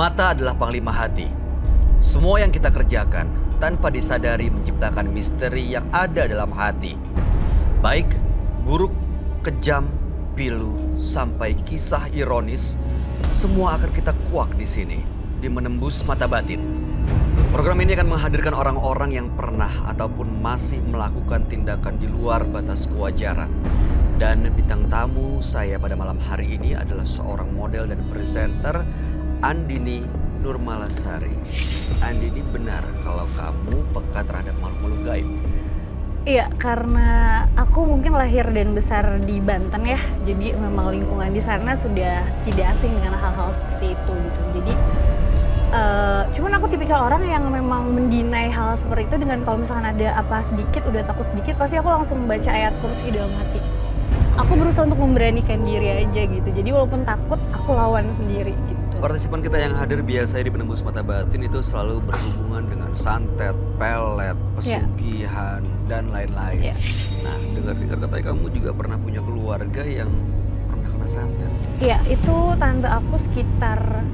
Mata adalah panglima hati. Semua yang kita kerjakan tanpa disadari menciptakan misteri yang ada dalam hati. Baik, buruk, kejam, pilu, sampai kisah ironis, semua akan kita kuak di sini, di Menembus Mata Batin. Program ini akan menghadirkan orang-orang yang pernah ataupun masih melakukan tindakan di luar batas kewajaran. Dan bintang tamu saya pada malam hari ini adalah seorang model dan presenter, Andini Nurmalasari. Andini, benar kalau kamu peka terhadap makhluk-makhluk gaib? Iya, karena aku mungkin lahir dan besar di Banten ya. Jadi memang lingkungan di sana sudah tidak asing dengan hal-hal seperti itu gitu. Jadi cuman aku tipikal orang yang memang mendinai hal seperti itu dengan kalau misalkan ada apa sedikit, udah takut sedikit, pasti aku langsung baca ayat kursi dalam hati. Aku berusaha untuk memberanikan diri aja gitu. Jadi walaupun takut, aku lawan sendiri gitu. Partisipan kita yang hadir biasanya di Penembus Mata Batin itu selalu berhubungan dengan santet, pelet, pesugihan, dan lain-lain. Nah, dengar-dengar katanya kamu juga pernah punya keluarga yang pernah kena santet. Iya, itu tante aku sekitar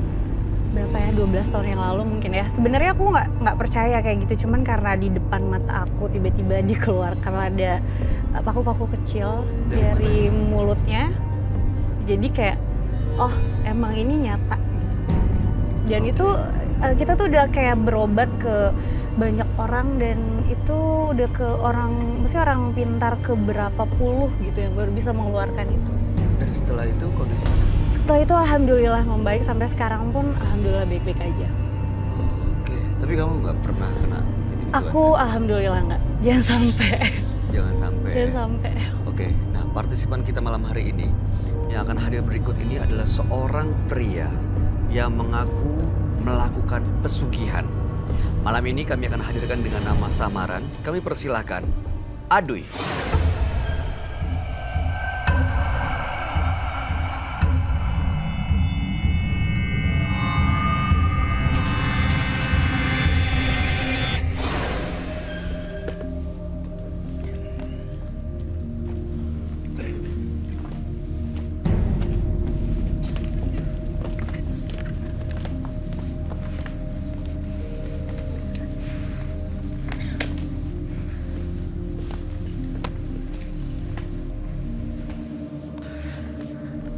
berapa ya, 12 tahun yang lalu mungkin ya. Sebenarnya aku nggak percaya kayak gitu, cuman karena di depan mata aku tiba-tiba dikeluarkan ada paku-paku kecil dari mulutnya. Jadi kayak, oh emang ini nyata gitu. Dan itu kita tuh udah kayak berobat ke banyak orang dan itu udah ke orang, maksudnya orang pintar ke berapa puluh gitu yang baru bisa mengeluarkan itu. Dan setelah itu kondisinya? Setelah itu alhamdulillah membaik, sampai sekarang pun alhamdulillah baik-baik aja. Oke, tapi kamu nggak pernah kena gitu-gitu? Aku alhamdulillah nggak, jangan sampai. Jangan sampai. Jangan sampai. Oke, nah partisipan kita malam hari ini yang akan hadir berikut ini adalah seorang pria yang mengaku melakukan pesugihan. Malam ini kami akan hadirkan dengan nama samaran. Kami persilahkan Aduy.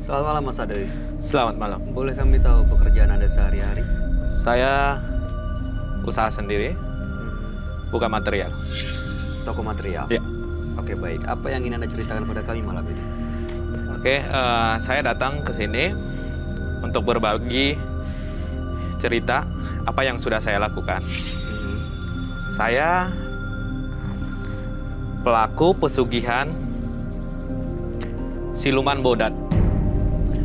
Selamat malam Mas Adoy. Selamat malam. Boleh kami tahu pekerjaan Anda sehari-hari? Saya usaha sendiri, buka material. Toko material? Ya. Oke, baik. Apa yang ingin Anda ceritakan pada kami malam ini? Oke, saya datang ke sini untuk berbagi cerita apa yang sudah saya lakukan. Saya pelaku pesugihan siluman bodat.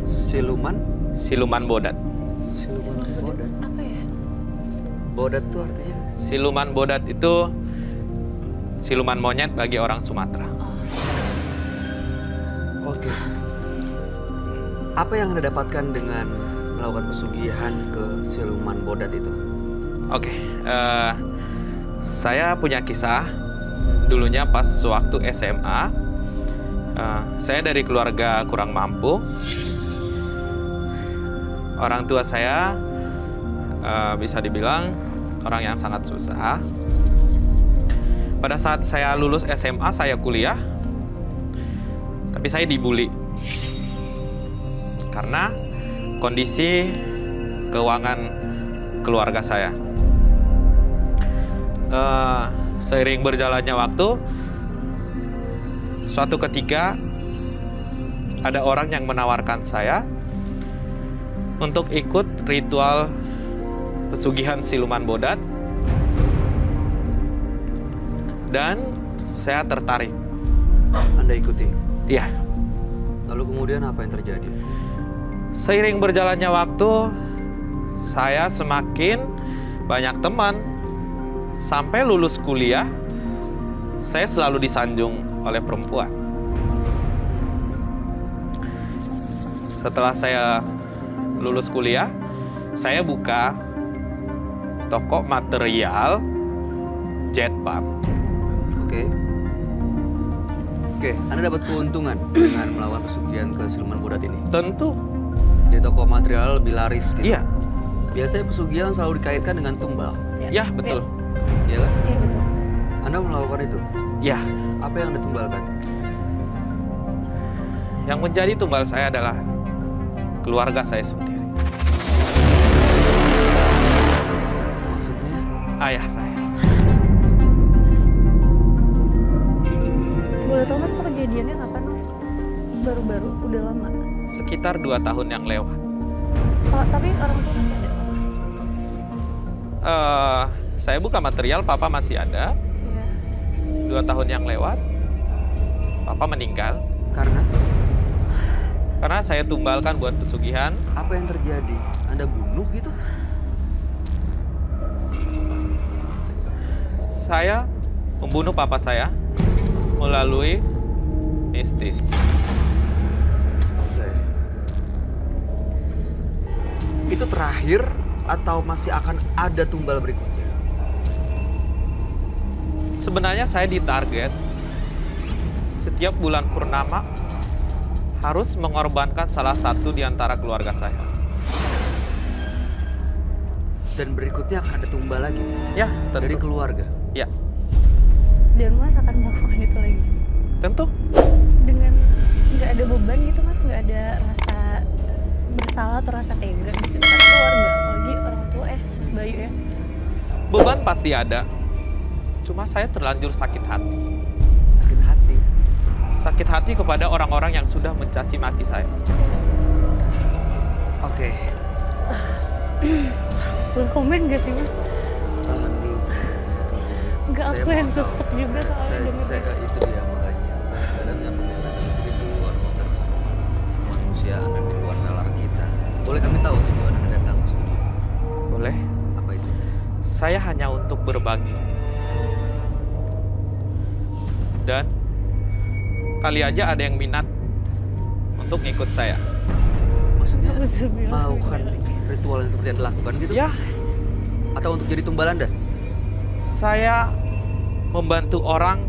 Siluman? Siluman bodat. Siluman bodat? Apa ya? Bodat itu artinya? Siluman bodat itu siluman monyet bagi orang Sumatera. Oke. Apa yang Anda dapatkan dengan melakukan pesugihan ke siluman bodat itu? Oke, saya punya kisah. Dulunya pas sewaktu SMA, saya dari keluarga kurang mampu. Orang tua saya bisa dibilang orang yang sangat susah. Pada saat saya lulus SMA, saya kuliah, tapi saya dibully karena kondisi keuangan keluarga saya. Seiring berjalannya waktu, suatu ketika ada orang yang menawarkan saya untuk ikut ritual pesugihan siluman bodat, dan saya tertarik. Anda ikuti? Iya. Lalu kemudian apa yang terjadi? Seiring berjalannya waktu, saya semakin banyak teman. Sampai lulus kuliah, saya selalu disanjung oleh perempuan. Setelah saya lulus kuliah, saya buka toko material jet pump. Oke, Anda dapat keuntungan dengan melakukan pesugihan ke siluman bodat ini? Tentu. Di toko material lebih laris gitu? Iya. Biasanya pesugihan selalu dikaitkan dengan tumbal. Ya, betul. Iya kan? Iya betul. Anda melakukan itu? Ya, Apa yang Anda tumbalkan? yang menjadi tumbal saya adalah keluarga saya sendiri. Maksudnya? Ayah saya. Boleh tahu mas itu kejadiannya kapan mas? Baru-baru, udah lama. Sekitar 2 tahun yang lewat. Oh, tapi orang tua masih ada apa? Saya buka material, papa masih ada. Iya. 2 tahun yang lewat, papa meninggal. Karena Karena saya tumbalkan buat pesugihan. apa yang terjadi? Anda bunuh gitu? Saya membunuh papa saya melalui mistis. Oke. Itu terakhir atau masih akan ada tumbal berikutnya? Sebenarnya saya ditarget setiap bulan purnama harus mengorbankan salah satu di antara keluarga saya. Dan berikutnya akan ada tumbal lagi Ya, dari tentu. keluarga. Ya, Dan mas akan melakukan itu lagi? tentu. Dengan nggak ada beban gitu mas? Nggak ada rasa bersalah atau rasa tega gitu? Kan keluarga, apalagi orang tua mas Bayu ya? Beban pasti ada. Cuma saya terlanjur sakit hati. Sakit hati. Sakit hati kepada orang-orang yang sudah mencaci maki saya. Oke, Boleh komen gak sih mas? tahan dulu. Nggak aku yang sesek juga soalnya denger. Saya itu dia makanya. Kadang yang mendengar itu di luar batas kemanusiaan dan di luar nalar kita. Boleh kami tahu tujuan Anda datang ke studio? Boleh? Apa itu? Saya hanya untuk berbagi. Dan kali aja ada yang minat untuk ngikut saya. Maksudnya Alhamdulillah. melakukan ritual yang seperti yang dilakukan gitu? Ya, Atau untuk jadi tumbal Anda? saya membantu orang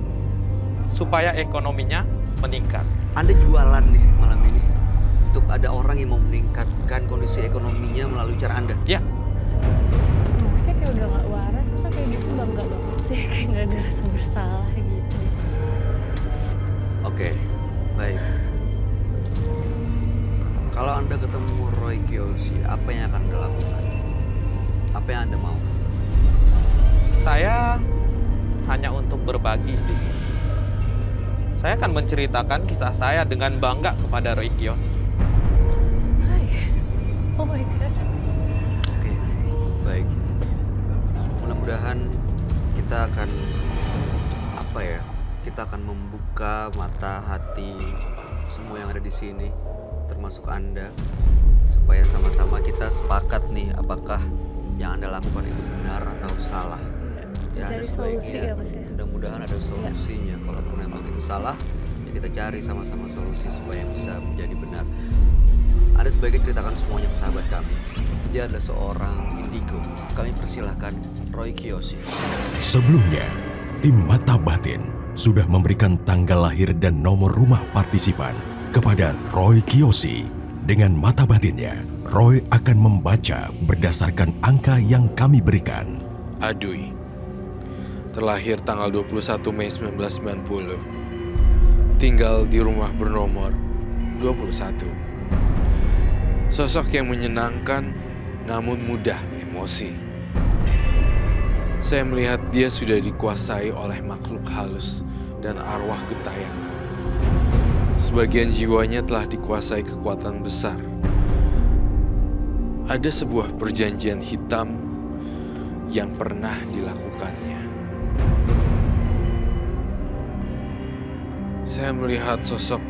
supaya ekonominya meningkat. Anda jualan nih malam ini untuk ada orang yang mau meningkatkan kondisi ekonominya melalui cara Anda. Ya, Masnya kayak udah gak waras, masa kayak gitu bangga banget sih, kayak gak ada rasa bersalah gitu. Oke, baik. Kalau Anda ketemu Roy Kiyoshi, apa yang akan Anda lakukan? Apa yang Anda mau? saya hanya untuk berbagi di sini. Saya akan menceritakan kisah saya dengan bangga kepada Roy Kiyoshi. Hai. Oh my god. Oke, baik. Mudah-mudahan kita akan kita akan membuka mata hati semua yang ada di sini, termasuk Anda, supaya sama-sama kita sepakat nih apakah yang Anda lakukan itu benar atau salah. Ya, Anda Cari solusi sebaiknya ya mas ya. mudah-mudahan ada solusinya. Kalaupun memang itu salah, ya kita cari sama-sama solusi supaya bisa menjadi benar. Anda sebaiknya ceritakan semuanya ke sahabat kami. Dia adalah seorang indigo. Kami persilahkan Roy Kiyoshi. Sebelumnya, tim Mata Batin sudah memberikan tanggal lahir dan nomor rumah partisipan kepada Roy Kiyoshi. Dengan mata batinnya, Roy akan membaca berdasarkan angka yang kami berikan. Adui, terlahir tanggal 21 Mei 1990, tinggal di rumah bernomor 21. Sosok yang menyenangkan namun mudah emosi. Saya melihat dia sudah dikuasai oleh makhluk halus dan arwah gentayangan. Sebagian jiwanya telah dikuasai kekuatan besar. Ada sebuah perjanjian hitam yang pernah dilakukannya. Saya melihat sosok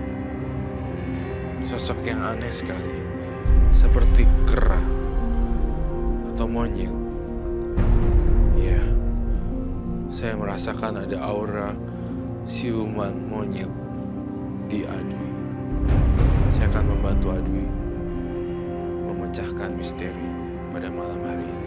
yang aneh sekali, seperti kera atau monyet. Ya, saya merasakan ada aura siluman monyet di Adui. Saya akan membantu Adui memecahkan misteri pada malam hari ini.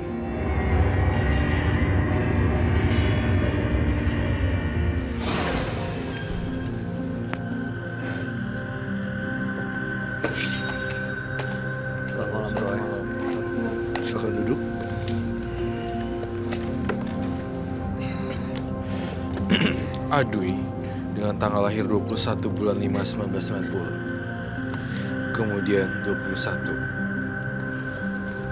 Selamat malam, Roy. Silakan duduk. Adwi dengan tanggal lahir 21 bulan 5 1990. Kemudian 21.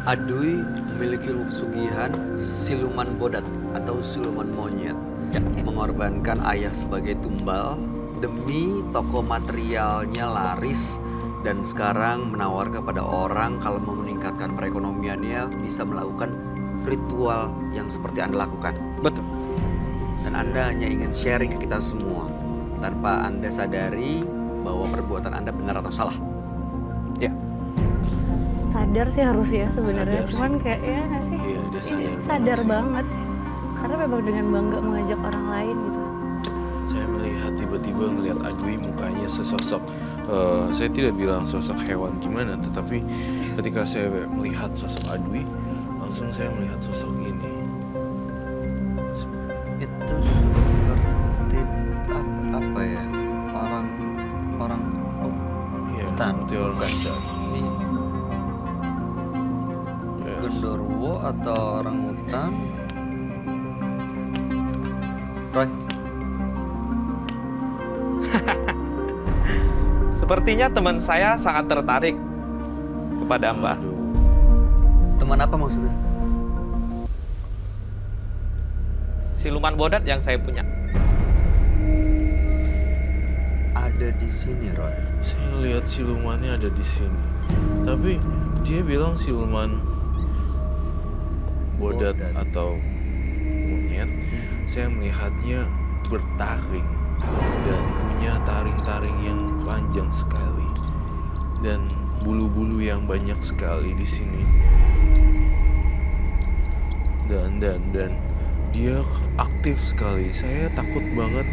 Adui memiliki pesugihan siluman bodat atau siluman monyet. Mengorbankan ayah sebagai tumbal demi toko materialnya laris dan sekarang menawar kepada orang kalau mau meningkatkan perekonomiannya bisa melakukan ritual yang seperti Anda lakukan. Betul. Dan Anda hanya ingin sharing ke kita semua tanpa Anda sadari bahwa perbuatan Anda benar atau salah. Ya. Sadar sih harus ya sebenarnya, Sadar cuman sih. kayak ya nggak sih? Iya, dia Ini sadar banget sih. Karena memang dengan bangga mengajak orang lain gitu. Saya melihat tiba-tiba ngelihat Adwi mukanya sesosok. Saya tidak bilang sosok hewan gimana, tetapi ketika saya melihat sosok Adwi, langsung saya melihat sosok ini. Itu seperti apa ya? Orang Iya, hutan. seperti orang hutan. Ya, Genderuwo atau orang hutan? Roy, Sepertinya teman saya sangat tertarik kepada Mbak. aduh. teman apa maksudnya? Siluman bodat yang saya punya. Ada di sini, Roy. Saya lihat silumannya ada di sini. Tapi dia bilang siluman bodat atau monyet. Saya melihatnya bertaring dan punya taring-taring yang panjang sekali dan bulu-bulu yang banyak sekali di sini. Dan dia aktif sekali. Saya takut banget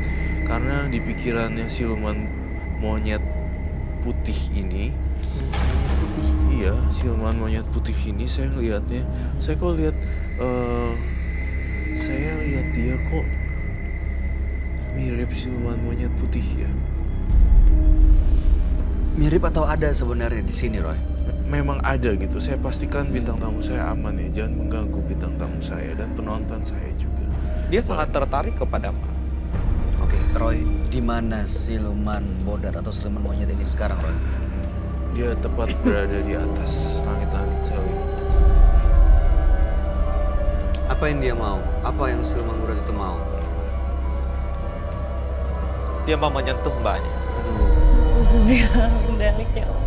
karena di pikirannya siluman monyet putih ini, iya, siluman monyet putih ini saya lihat dia kok mirip siluman monyet putih ya. Mirip atau ada sebenarnya di sini, Roy? Memang ada gitu. Saya pastikan bintang tamu saya aman ya. Jangan mengganggu bintang tamu saya dan penonton saya juga. Dia sangat tertarik kepada Mbak. Oke, Roy, di mana siluman bodat atau siluman monyet ini sekarang, Roy? Dia tepat berada di atas langit-langit Salim. Apa yang dia mau? Apa yang siluman bodat itu mau? Dia mau menyentuh Mbaknya. Balik ya Allah.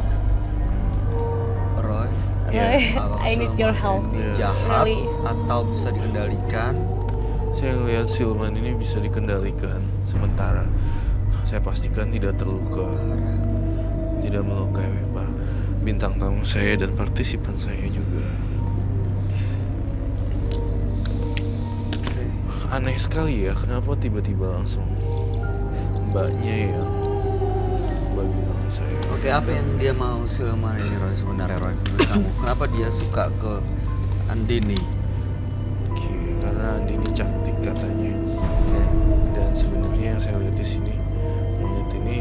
Roy, Roy, apakah I need your siluman help. ini Iya. jahat Really. atau bisa dikendalikan? Saya ngelihat siluman ini bisa dikendalikan sementara. Saya pastikan tidak terluka, tidak melukai para bintang tamu saya dan partisipan saya juga. Aneh sekali ya, kenapa tiba-tiba langsung mbaknya yang mbak bilang saya. Oke, apa yang dia mau siluman ini, Roy, sebenarnya, Roy? Menurut kamu, kenapa dia suka ke Andini? Oke, karena Andini cantik katanya. Oke. Dan sebenarnya yang saya lihat di sini, monyet ini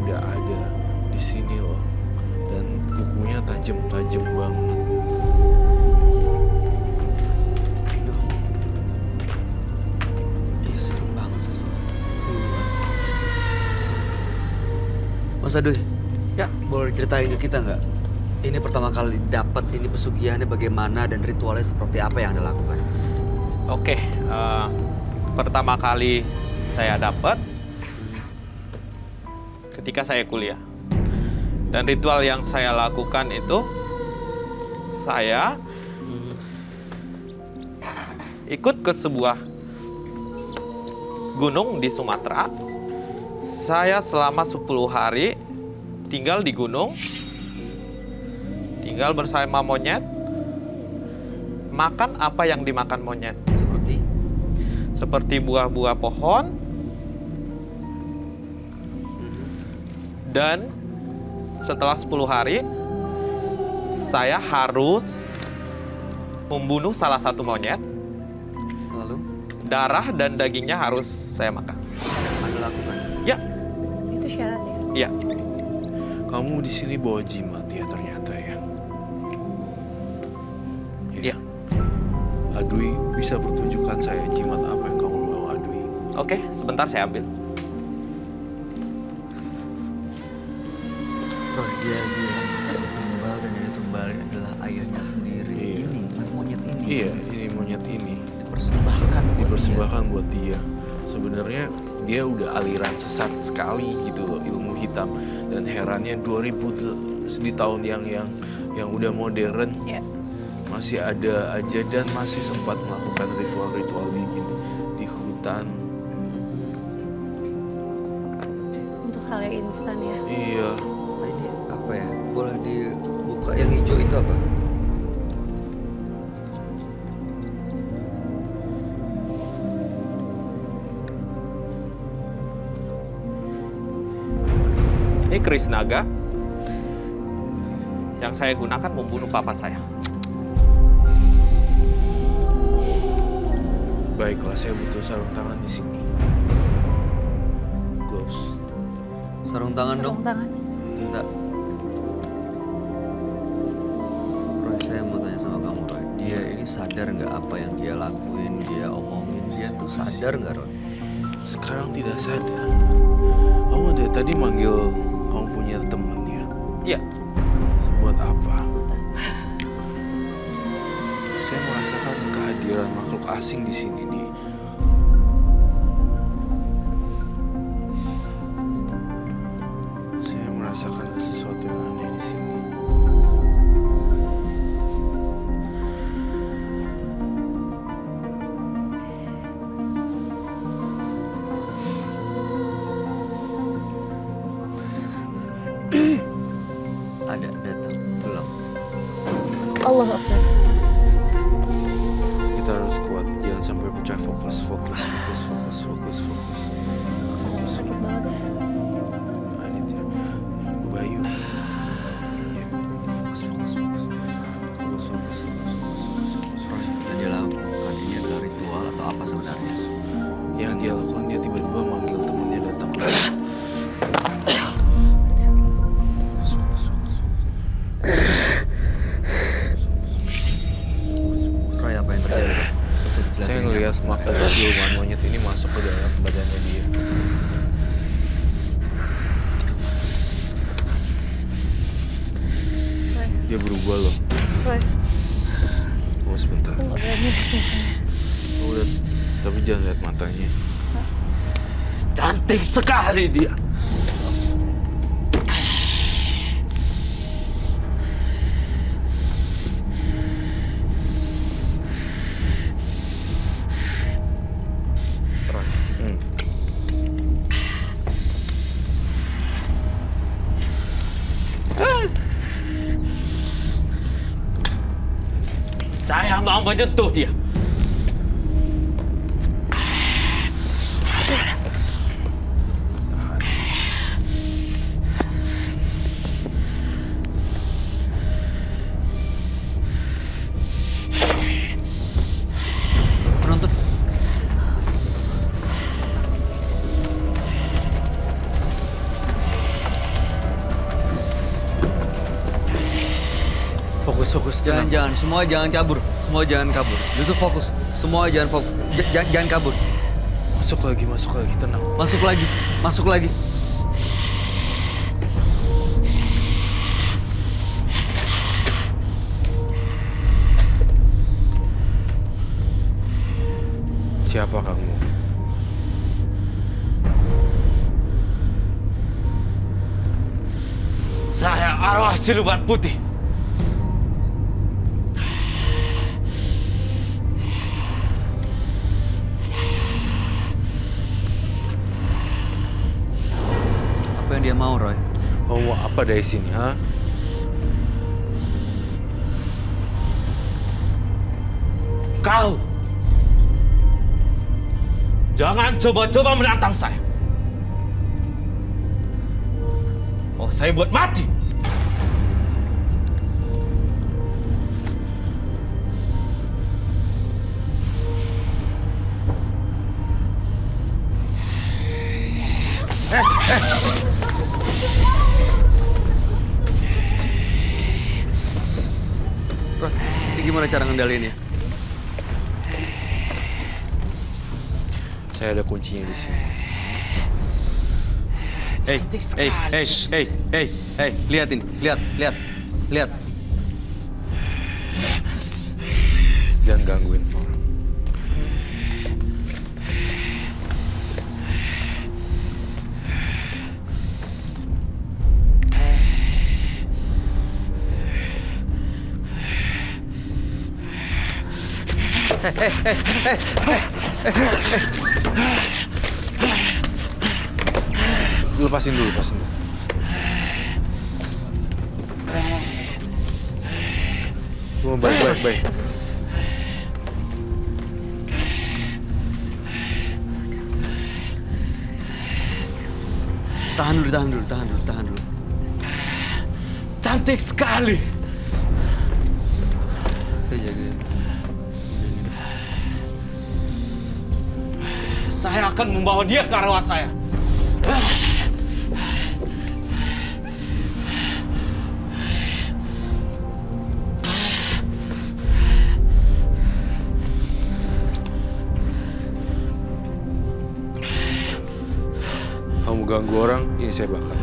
udah ada di sini loh. Dan kukunya tajam-tajam banget. Aduh. Ih, serem banget sosok. Mas Adui, Ya. boleh ceritain ke kita nggak? Ini pertama kali dapat ini pesugihannya bagaimana dan ritualnya seperti apa yang Anda lakukan? Oke, pertama kali saya dapat ketika saya kuliah. Dan ritual yang saya lakukan itu saya ikut ke sebuah gunung di Sumatera. Saya selama 10 hari tinggal di gunung, tinggal bersama monyet, makan apa yang dimakan monyet. Seperti buah-buah pohon, dan setelah 10 hari, saya harus membunuh salah satu monyet. Lalu Darah dan dagingnya harus saya makan. Anda lakukan? Ya, Itu syaratnya. ya. Kamu di sini bawa jimat ya ternyata ya. Iya. Adui bisa pertunjukkan saya jimat apa yang kamu mau, Adui. Oke, sebentar saya ambil. Roy, dia bilang ada tumbal dan ini tumbalin adalah ayahnya sendiri. Iya. Ini monyet ini. Iya, ini monyet ini Dipersembahkan buat dipersembahkan buat dia. Sebenarnya dia udah aliran sesat sekali gitu loh, ilmu hitam. Dan herannya 2000 di tahun yang udah modern Ya. masih ada aja dan masih sempat melakukan ritual-ritual di hutan. Untuk hal yang instan ya. Iya, Nah, ini apa ya? Boleh dibuka yang hijau itu apa? Ini keris naga yang saya gunakan membunuh papa saya. baiklah, saya butuh sarung tangan di sini. Gloves. Sarung tangan dong. Sarung tangan. Enggak. Roy, saya mau tanya sama kamu, Roy. Dia ini sadar nggak apa yang dia lakuin, dia omongin, dia tuh sadar nggak, Roy? Sekarang tidak sadar. Kamu dari tadi manggil kamu punya temen ya? Iya, Buat apa? Saya merasakan kehadiran makhluk asing di sini nih. Saya merasakan sesuatu yang aneh di sini. Ada datang, belum? Allah Akbar. Kita harus kuat, jangan sampai pecah fokus. Fokus. Sakit banget ya. I need you. Bu Bayu. Ya, fokus. Roy, yang dia lakukan ini adalah ritual atau apa sebenarnya? Yang dia lakukan, dia tiba-tiba manggil temennya datang. Roy, apa yang terjadi, Roy? Bisa dijelasin Saya nggak? ngelihat makhluk siluman monyet ini masuk ke dalam badannya dia. Roy, Dia berubah loh. Roy, Tunggu sebentar. aku nggak berani deh. Oh, lihat. Tapi jangan lihat matanya. cantik sekali dia. Roy, Saya mau menyentuh dia. penuntut. Fokus, tenang. Jangan, semua jangan kabur. Semua jangan kabur. Justru fokus. Semua jangan fokus. Jangan kabur. Masuk lagi, tenang. Masuk lagi. Siapa kamu? Saya arwah siluman putih. Apa yang dia mau, Roy? Kamu mau apa dari sini, ha? Kau jangan coba-coba menantang saya. Oh, saya buat mati. Roy, ini gimana cara ngendaliinnya? Saya ada kuncinya di sini. Lihat ini, lihat. Jangan gangguin orang. Lepasin dulu. Oh, baik. Tahan dulu. Cantik sekali. Saya jaga. Saya akan membawa dia ke arwah saya. Kamu ganggu orang, ini saya bakar.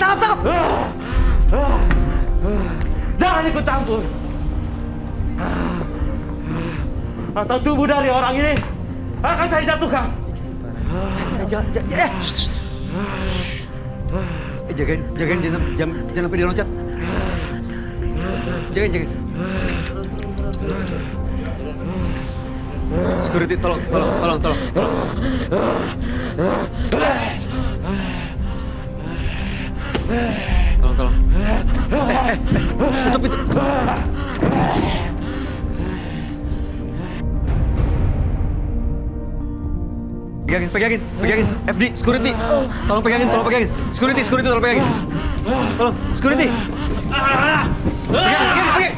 Tangkap! Jangan ikut campur. Atau tubuh dari orang ini akan saya jatuhkan. Jagain jangan sampai dia loncat. Jagain. Security, tolong. Tolong. Tutup itu. Pegangin. FD, security. Tolong pegangin. Security, tolong pegangin. Tolong, security. Pegang.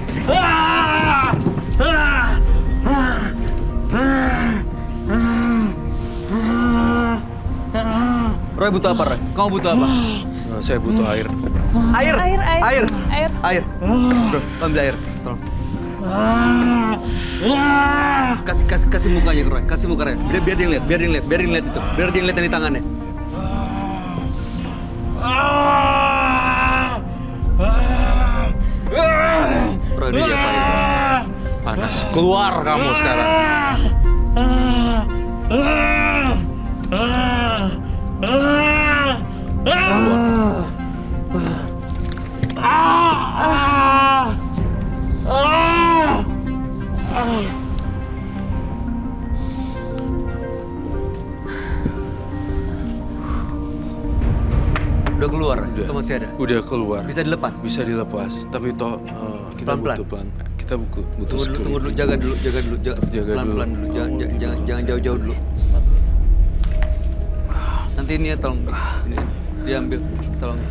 Roy butuh apa, Roy? Kamu butuh apa? Saya butuh air. Air. Bro, ambil air. Tolong. Kasih mukanya ke Roy. Kasih mukanya. Biar dia lihat itu. Biar dia lihat di tangannya. Roy, dia diapain? Panas. Keluar kamu sekarang. Udah keluar? Atau masih ada? Udah keluar. Bisa dilepas? Bisa dilepas. Tapi toh kita Pelan-pelan. butuh pelan. Kita butuh Tunggu dulu, jaga dulu. Pelan-pelan dulu. Jangan jauh-jauh dulu. Nanti ini ya, tolong. Ini diambil, tolong.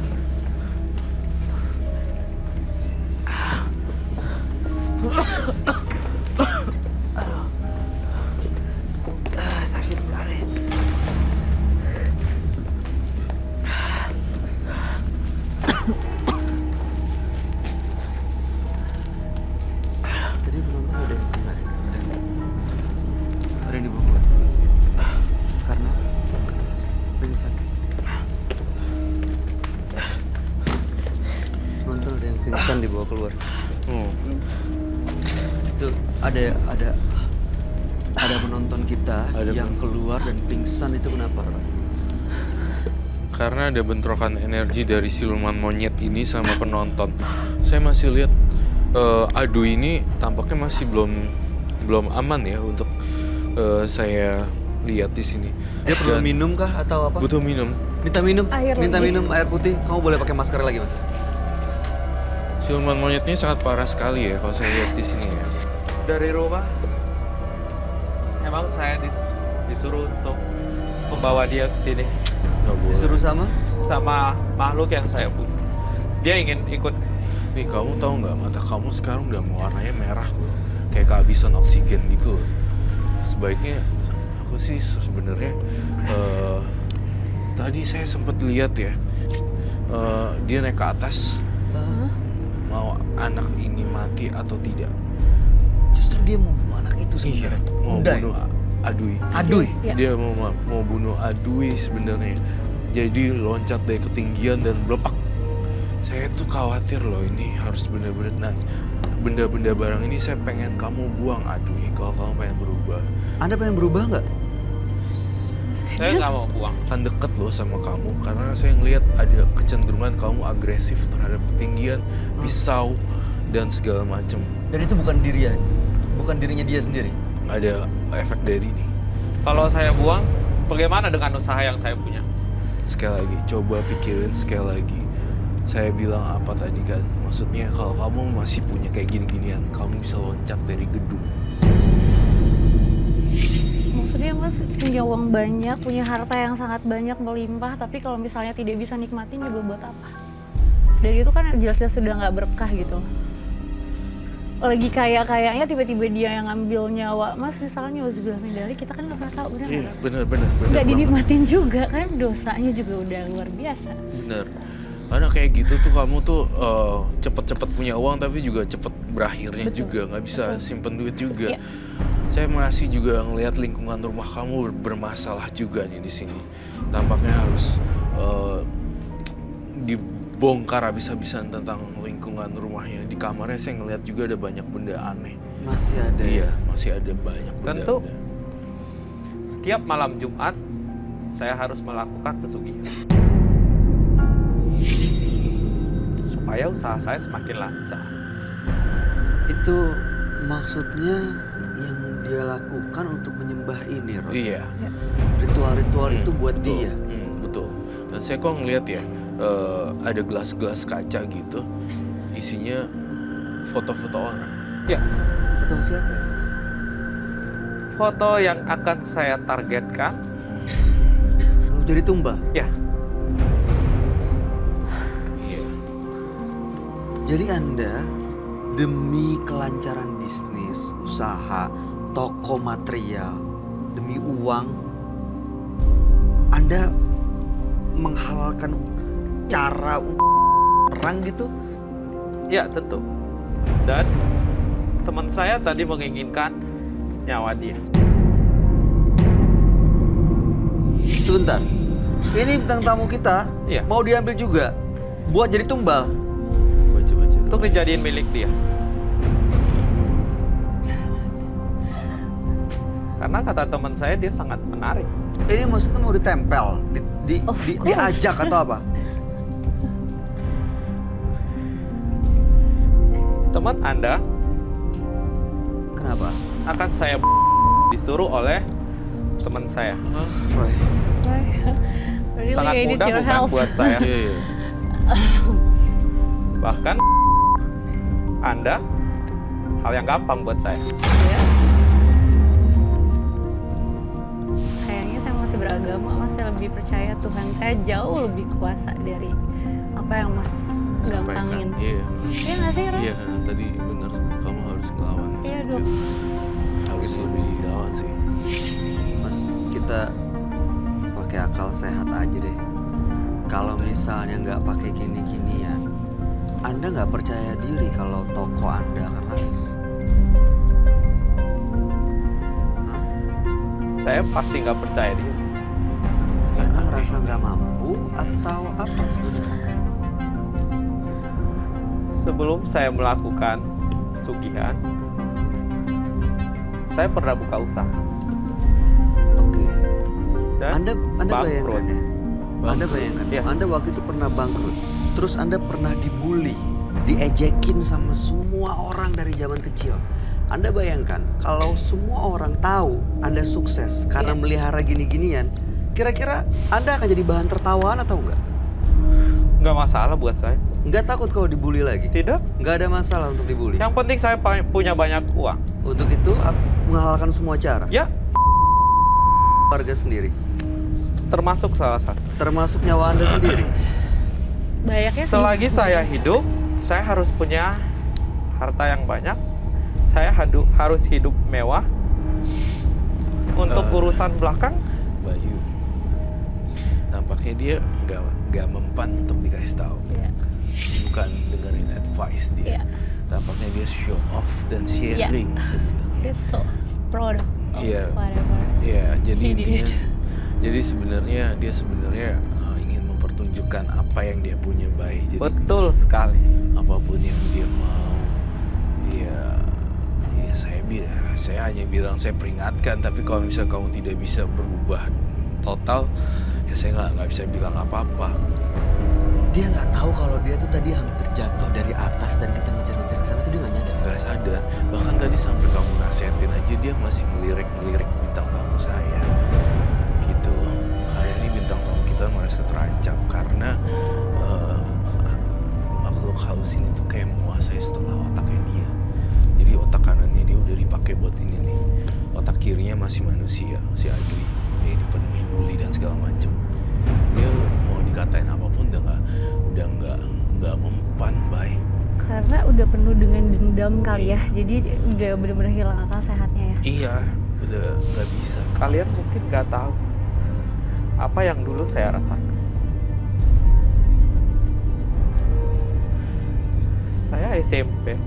Sakit sekali. Tadi penonton ada yang kena. Ada yang dibawa. Karena pingsan. Penonton ada yang pingsan dibawa keluar. Oh. Itu ada penonton kita yang keluar dan pingsan, itu kenapa, Roy? Karena ada bentrokan energi dari siluman monyet ini sama penonton. Saya masih lihat adu ini tampaknya masih belum aman ya untuk saya lihat di sini. Dia perlu minum kah atau apa? Butuh minum. Minta minum air putih. Kamu boleh pakai masker lagi, Mas. Siluman monyetnya sangat parah sekali ya kalau saya lihat di sini ya. Dari rumah, emang saya disuruh untuk membawa dia ke sini Nggak boleh. Disuruh sama makhluk yang saya punya. Dia ingin ikut. Nih kamu tahu nggak, mata kamu sekarang udah warnanya merah, kayak kehabisan oksigen gitu. Sebaiknya aku sih sebenarnya Tadi saya sempat lihat ya, dia naik ke atas. Mau anak ini mati atau tidak? Justru dia mau bunuh anak itu sebenarnya. Mau Uday. bunuh Adui. Aduy. Iya. Dia mau bunuh Adui sebenarnya. Jadi loncat dari ketinggian dan melepak. Saya tuh khawatir loh, ini harus benar-benar. Nah, benda-benda barang ini saya pengen kamu buang, Adui, kalau kamu pengen berubah. Anda pengen berubah nggak? Saya nggak mau buang. Kan deket loh sama kamu, karena saya ngelihat ada kecenderungan kamu agresif terhadap ketinggian, pisau, dan segala macam. Dan itu bukan dirinya dia sendiri. Nggak ada efek dari ini. Kalau saya buang, bagaimana dengan usaha yang saya punya? Sekali lagi, coba pikirin sekali lagi. Saya bilang apa tadi kan? Maksudnya kalau kamu masih punya kayak gini-ginian, kamu bisa loncat dari gedung. Maksudnya Mas punya uang banyak, punya harta yang sangat banyak melimpah, tapi kalau misalnya tidak bisa nikmatin juga buat apa? Dari itu kan jelas-jelas sudah nggak berkah gitu. Lagi kayaknya tiba-tiba dia yang ngambil nyawa Mas, misalnya Uzubillah min dzalik, kita kan nggak pernah tahu, benar Iya, nggak? bener. Nggak banget. dinikmatin juga kan, dosanya juga udah luar biasa. Bener. Karena kayak gitu tuh kamu tuh cepet-cepet punya uang tapi juga cepet berakhirnya. Betul. Juga nggak bisa Betul. simpen duit juga. Iya. Saya masih juga ngelihat lingkungan rumah kamu bermasalah juga nih di sini. Tampaknya harus dibongkar habis-habisan tentang lingkungan rumahnya. Di kamarnya saya ngelihat juga ada banyak benda aneh. Masih ada. Iya, masih ada banyak benda. Tentu. Setiap malam Jumat, saya harus melakukan pesugihan. Supaya usaha saya semakin lancar. Itu maksudnya yang dia lakukan untuk menyembah ini, Roy. Iya. Ritual-ritual itu buat betul. dia. Betul. Dan saya kok ngeliat ya, ada gelas-gelas kaca gitu, isinya foto-foto orang. Ya, Foto siapa ya? foto yang akan saya targetkan. Selalu jadi tumbal. Ya, Iya. Jadi Anda demi kelancaran bisnis, usaha, toko material, demi uang, Anda menghalalkan cara perang gitu? ya tentu. Dan teman saya tadi menginginkan nyawa dia. Sebentar, ini bintang tamu kita Iya. mau diambil juga buat jadi tumbal. Baca-baca dulu. Untuk dijadiin milik dia. Karena kata teman saya dia sangat menarik. Ini maksudnya mau ditempel, Of course. diajak atau apa? Teman Anda Kenapa? akan saya disuruh oleh teman saya. Roy, Really, Sangat I need mudah your bukan help. buat saya. Iya, iya. Bahkan Anda hal yang gampang buat saya. Sayangnya saya masih beragama, Mas. Saya lebih percaya Tuhan saya jauh lebih kuasa dari apa yang Mas Sampaikan. gampangin. Iya. Iya nggak sih, Ren? Iya, karena tadi bener. Kamu harus ngelawan. Iya seperti dong. itu. Harus lebih dilawan sih. Mas, kita pakai akal sehat aja deh. Kalau misalnya nggak pakai gini-ginian, Anda nggak percaya diri kalau toko Anda akan laris. Saya pasti nggak percaya dia. Anda ngerasa nggak mampu atau apa sebenarnya? Sebelum saya melakukan pesugihan, saya pernah buka usaha Oke. dan Anda bangkrut. bayangkan ya. Anda bayangkan, Iya. Anda waktu itu pernah bangkrut. Terus Anda pernah dibully, diejekin sama semua orang dari zaman kecil. Anda bayangkan kalau semua orang tahu Anda sukses karena Iya. melihara gini-ginian, kira-kira Anda akan jadi bahan tertawaan atau enggak? Nggak masalah buat saya. Enggak takut kalau dibully lagi? Tidak. Enggak ada masalah untuk dibully. Yang penting saya punya banyak uang. Untuk itu menghalalkan semua cara. Ya, Warga sendiri, termasuk salah satu. termasuk nyawa Anda sendiri. Banyaknya Selagi saya hidup, saya harus punya harta yang banyak. Saya harus hidup mewah. Untuk urusan belakang, Bayu. Tampaknya dia nggak mempan untuk dikasih tahu. Iya. Bukan dengerin advice dia. Iya. Tampaknya dia show off dan sharing sebenarnya. He's so proud of Iya. whatever. Iya, jadi He did. intinya, jadi sebenarnya dia ingin mempertunjukkan apa yang dia punya baik. Jadi Betul sekali. apapun yang dia mau, ya saya hanya bilang saya peringatkan. Tapi kalau misalnya kamu tidak bisa berubah total, ya saya nggak bisa bilang apa-apa. Dia nggak tahu kalau dia tuh tadi hampir jatuh dari atas dan kita ngejar-ngejar ke sana tuh dia nggak nyadar. Nggak sadar, bahkan tadi sampai kamu nasihatin aja dia masih ngelirik bintang tamu saya. Gitu loh. Hari ini bintang tamu kita merasa terancam karena makhluk halus ini tuh kayak menguasai setengah otaknya dia. Jadi otak kanannya dia udah dipakai buat ini nih. Otak kirinya masih manusia, si Adui. Ya dipenuhi bully dan segala macem. Dia mau dikatain apapun udah nggak mempan, Bay. Karena udah penuh dengan dendam kali ya. Jadi udah benar-benar hilang akal sehatnya ya. Iya, udah nggak bisa. Kalian mungkin nggak tahu apa yang dulu saya rasakan. Saya SMP.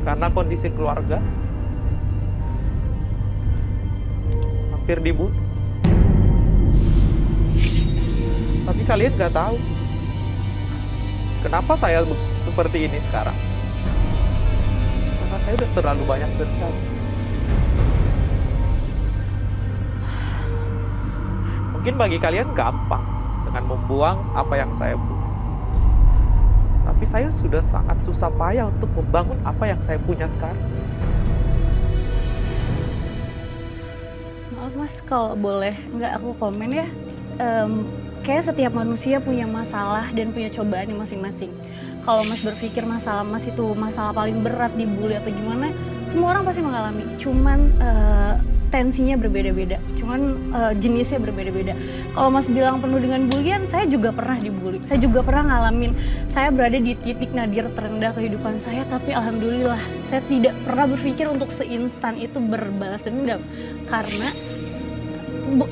Karena kondisi keluarga hampir dibunuh. Tapi kalian nggak tahu kenapa saya seperti ini sekarang. Karena saya udah terlalu banyak dendam. Mungkin bagi kalian gampang dengan membuang apa yang saya punya. Tapi saya sudah sangat susah payah untuk membangun apa yang saya punya sekarang. Maaf mas, kalau boleh nggak aku komen ya. Kayak setiap manusia punya masalah dan punya cobaannya masing-masing. Kalau mas berpikir masalah mas itu masalah paling berat, dibully atau gimana, semua orang pasti mengalami. Cuman tensinya berbeda-beda, jenisnya berbeda-beda. Kalau mas bilang penuh dengan bulian, saya juga pernah dibully. Saya juga pernah ngalamin, saya berada di titik nadir terendah kehidupan saya, tapi alhamdulillah saya tidak pernah berpikir untuk seinstan itu berbalas dendam. Karena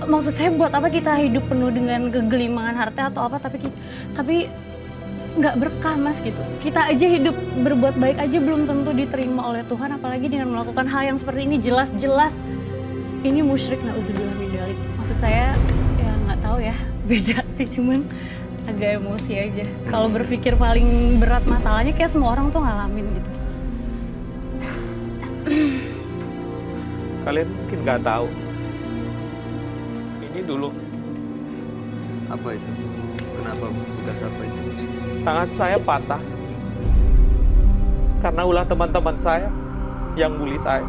maksud saya buat apa kita hidup penuh dengan kegelimangan harta atau apa, tapi nggak berkah mas gitu. Kita aja hidup berbuat baik aja belum tentu diterima oleh Tuhan, apalagi dengan melakukan hal yang seperti ini. Jelas-jelas ini musyrik, na'udzubillah min dzalik. Maksud saya ya nggak tahu ya, beda sih, cuman agak emosi aja. Kalau berpikir paling berat masalahnya kayak semua orang tuh ngalamin gitu. Kalian mungkin nggak tahu. Ini dulu Apa itu? Kenapa bekas apa itu? tangan saya patah karena ulah teman-teman saya yang bully saya.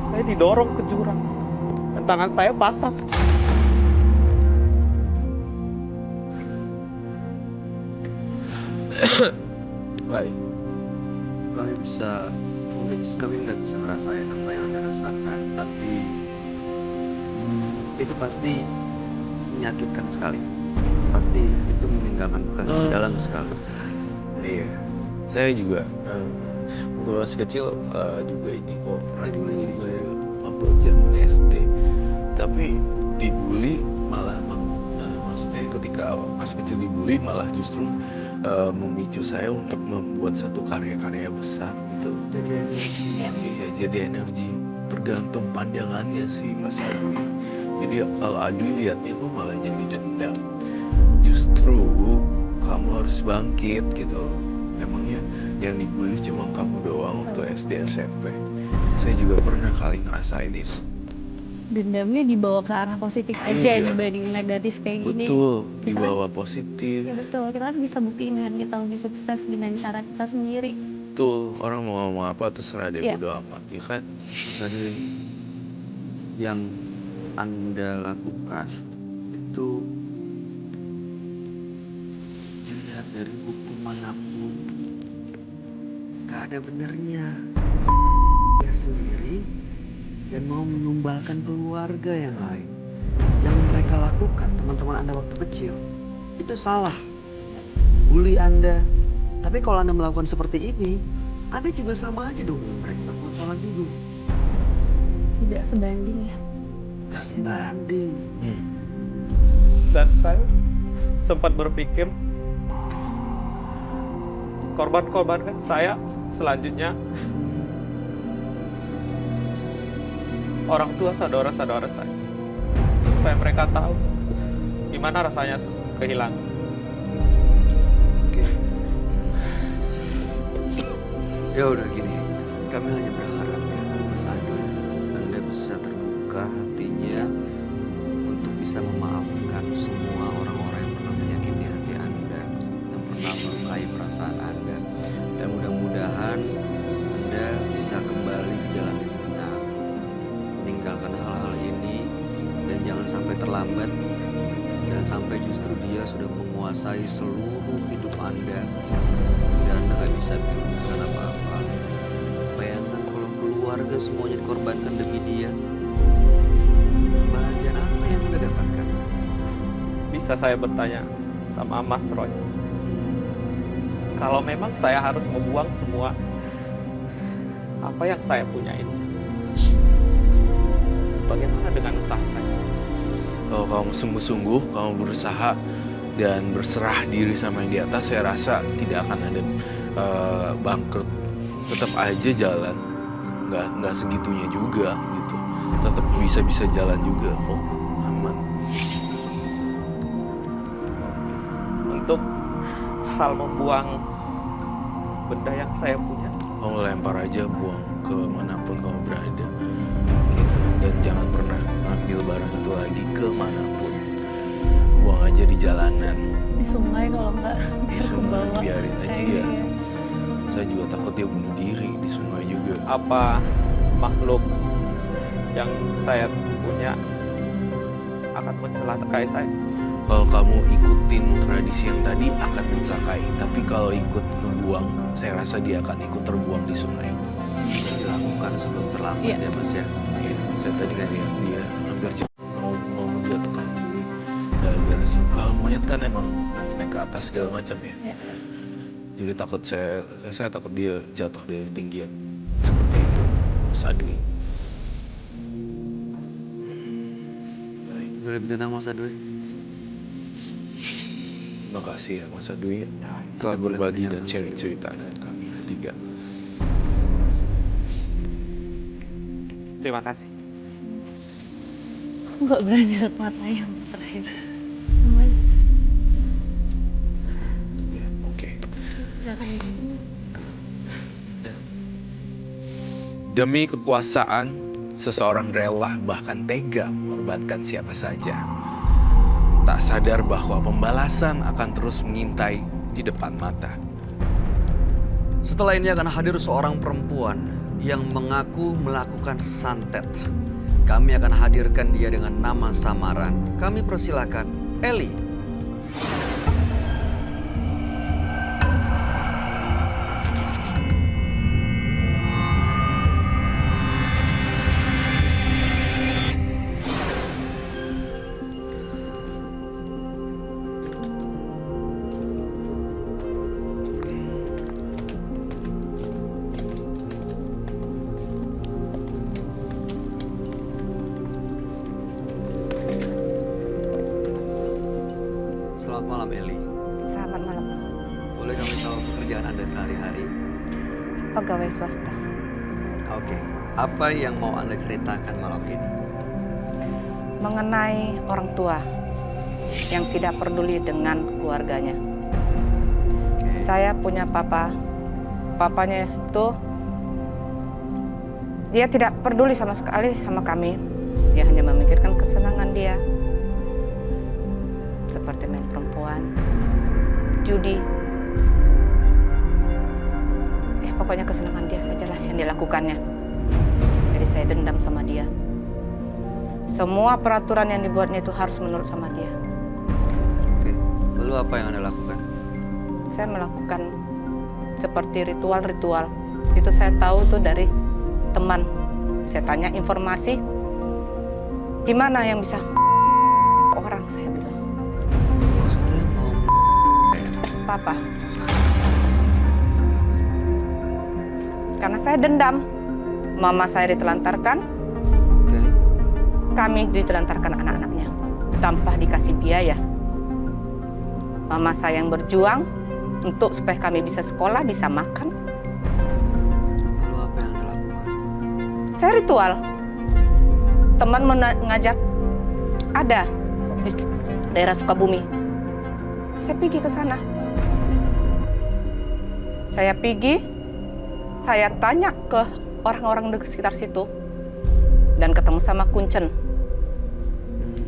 Saya didorong ke jurang dan tangan saya patah. Baik. Kami nggak bisa ngerasain apa yang Anda rasakan, tapi itu pasti menyakitkan sekali. Pasti itu meninggalkan bekas dalam sekali. Iya, saya juga waktu masih kecil juga ini kok pernah dibully saya waktu zaman SD. Tapi dibully malah maksudnya ketika masih kecil dibully malah justru memicu saya untuk membuat satu karya-karya besar gitu. Iya, jadi energi. Tergantung pandangannya sih Mas Adui. Jadi kalau Adui lihatnya kok malah jadi dendam. Justru kamu harus bangkit gitu. Emangnya yang dibully cuma kamu doang waktu SD SMP. Saya juga pernah kali ngerasain itu. Dendamnya dibawa ke arah positif aja Iya. dibanding negatif kayak gini. Betul, dibawa positif. Ya betul, kita kan bisa buktiin dengan kita lebih sukses dengan cara kita sendiri. Betul, orang mau ngomong apa terserah deh, Iya. bodo amat, ya kan? Tadi yang Anda lakukan itu dilihat dari bukti manapun gak ada benernya. Dia sendiri dan mau menumbalkan keluarga yang lain. Yang mereka lakukan teman-teman Anda waktu kecil itu salah. Bully Anda. Tapi kalau Anda melakukan seperti ini, Anda juga sama aja dong. Mereka melakukan salah juga. Tidak sebanding ya. Gak sebanding. Dan saya sempat berpikir korban-korban saya selanjutnya orang tua saudara-saudara saya, supaya mereka tahu gimana rasanya kehilangan. Oke. Ya udah gini, kami hanya berharap ya Mas Adul, Anda bisa terbuka hatinya untuk bisa memaafkan semua orang-orang yang pernah menyakiti hati Anda, yang pernah melukai perasaan Anda, dan mudah-mudahan Anda bisa kembali ke jalan yang benar, meninggalkan hal-hal ini, dan jangan sampai terlambat. Jangan sampai justru dia sudah menguasai seluruh hidup Anda dan Anda gak bisa bikin apa-apa. Bayangkan kalau keluarga semuanya dikorbankan demi dia, kebahagiaan apa yang Anda dapatkan? Bisa saya bertanya sama Mas Roy, kalau memang saya harus membuang semua apa yang saya punya ini, bagaimana dengan usaha saya? Kalau kamu sungguh-sungguh, kamu berusaha dan berserah diri sama yang di atas, saya rasa tidak akan ada bangkrut. Tetap aja jalan, nggak segitunya juga gitu. Tetap bisa jalan juga kok, aman. Untuk hal membuang benda yang saya punya, Kamu lempar aja, buang ke manapun kamu berada gitu. Dan jangan pernah ambil barang itu lagi kemanapun. Buang aja di jalanan, Di sungai kalau nggak di sungai, biarin aja ya. Saya juga takut dia bunuh diri di sungai juga. apa makhluk yang saya punya akan mencelakai saya? Kalau kamu ikutin tradisi yang tadi akan mencelakai, tapi kalau ikut ngebuang, saya rasa dia akan ikut terbuang di sungai. Bisa dilakukan sebelum terlambat Iya. ya Mas ya. Iya, saya tadi kan lihat dia hampir mau menjatuhkan diri gara-gara monyet kan emang naik ke atas segala macam ya. Iya. Jadi takut saya takut dia jatuh dari ketinggian seperti itu. Mas Adwi. Baik, Boleh minta Mas Adul? terima kasih ya Mas Adwi telah boleh berbagi menyapa. dan sharing cerita dengan kami bertiga. Terima kasih. Aku nggak berani lihat mata yang terakhir. Ya, oke. Demi kekuasaan, seseorang rela bahkan tega mengorbankan siapa saja. Tak sadar bahwa pembalasan akan terus mengintai di depan mata. Setelah ini akan hadir seorang perempuan yang mengaku melakukan santet. Kami akan hadirkan dia dengan nama samaran. Kami persilakan Eli. Selamat malam Eli. Selamat malam, Boleh kami tahu pekerjaan Anda sehari-hari? pegawai swasta. Oke. Apa yang mau Anda ceritakan malam ini? Mengenai orang tua yang tidak peduli dengan keluarganya. Oke. Saya punya papanya itu dia tidak peduli sama sekali sama kami. Dia hanya memikirkan kesenangan dia. Seperti main perempuan, judi. Pokoknya kesenangan dia sajalah yang dilakukannya. Jadi saya dendam sama dia. Semua peraturan yang dibuatnya itu harus menurut sama dia. Oke. Lalu apa yang Anda lakukan? Saya melakukan seperti ritual-ritual. Itu saya tahu tuh dari teman. Saya tanya informasi, gimana yang bisa orang, saya bilang. Maksudnya mau Papa. Karena saya dendam. Mama saya ditelantarkan, Oke. kami ditelantarkan anak-anaknya tanpa dikasih biaya. Mama saya yang berjuang untuk supaya kami bisa sekolah, bisa makan. Lalu apa yang Anda lakukan? Saya ritual. Teman mengajak, ada di daerah Sukabumi. Saya pergi ke sana. Saya pergi, saya tanya ke orang-orang di sekitar situ dan ketemu sama Kuncen.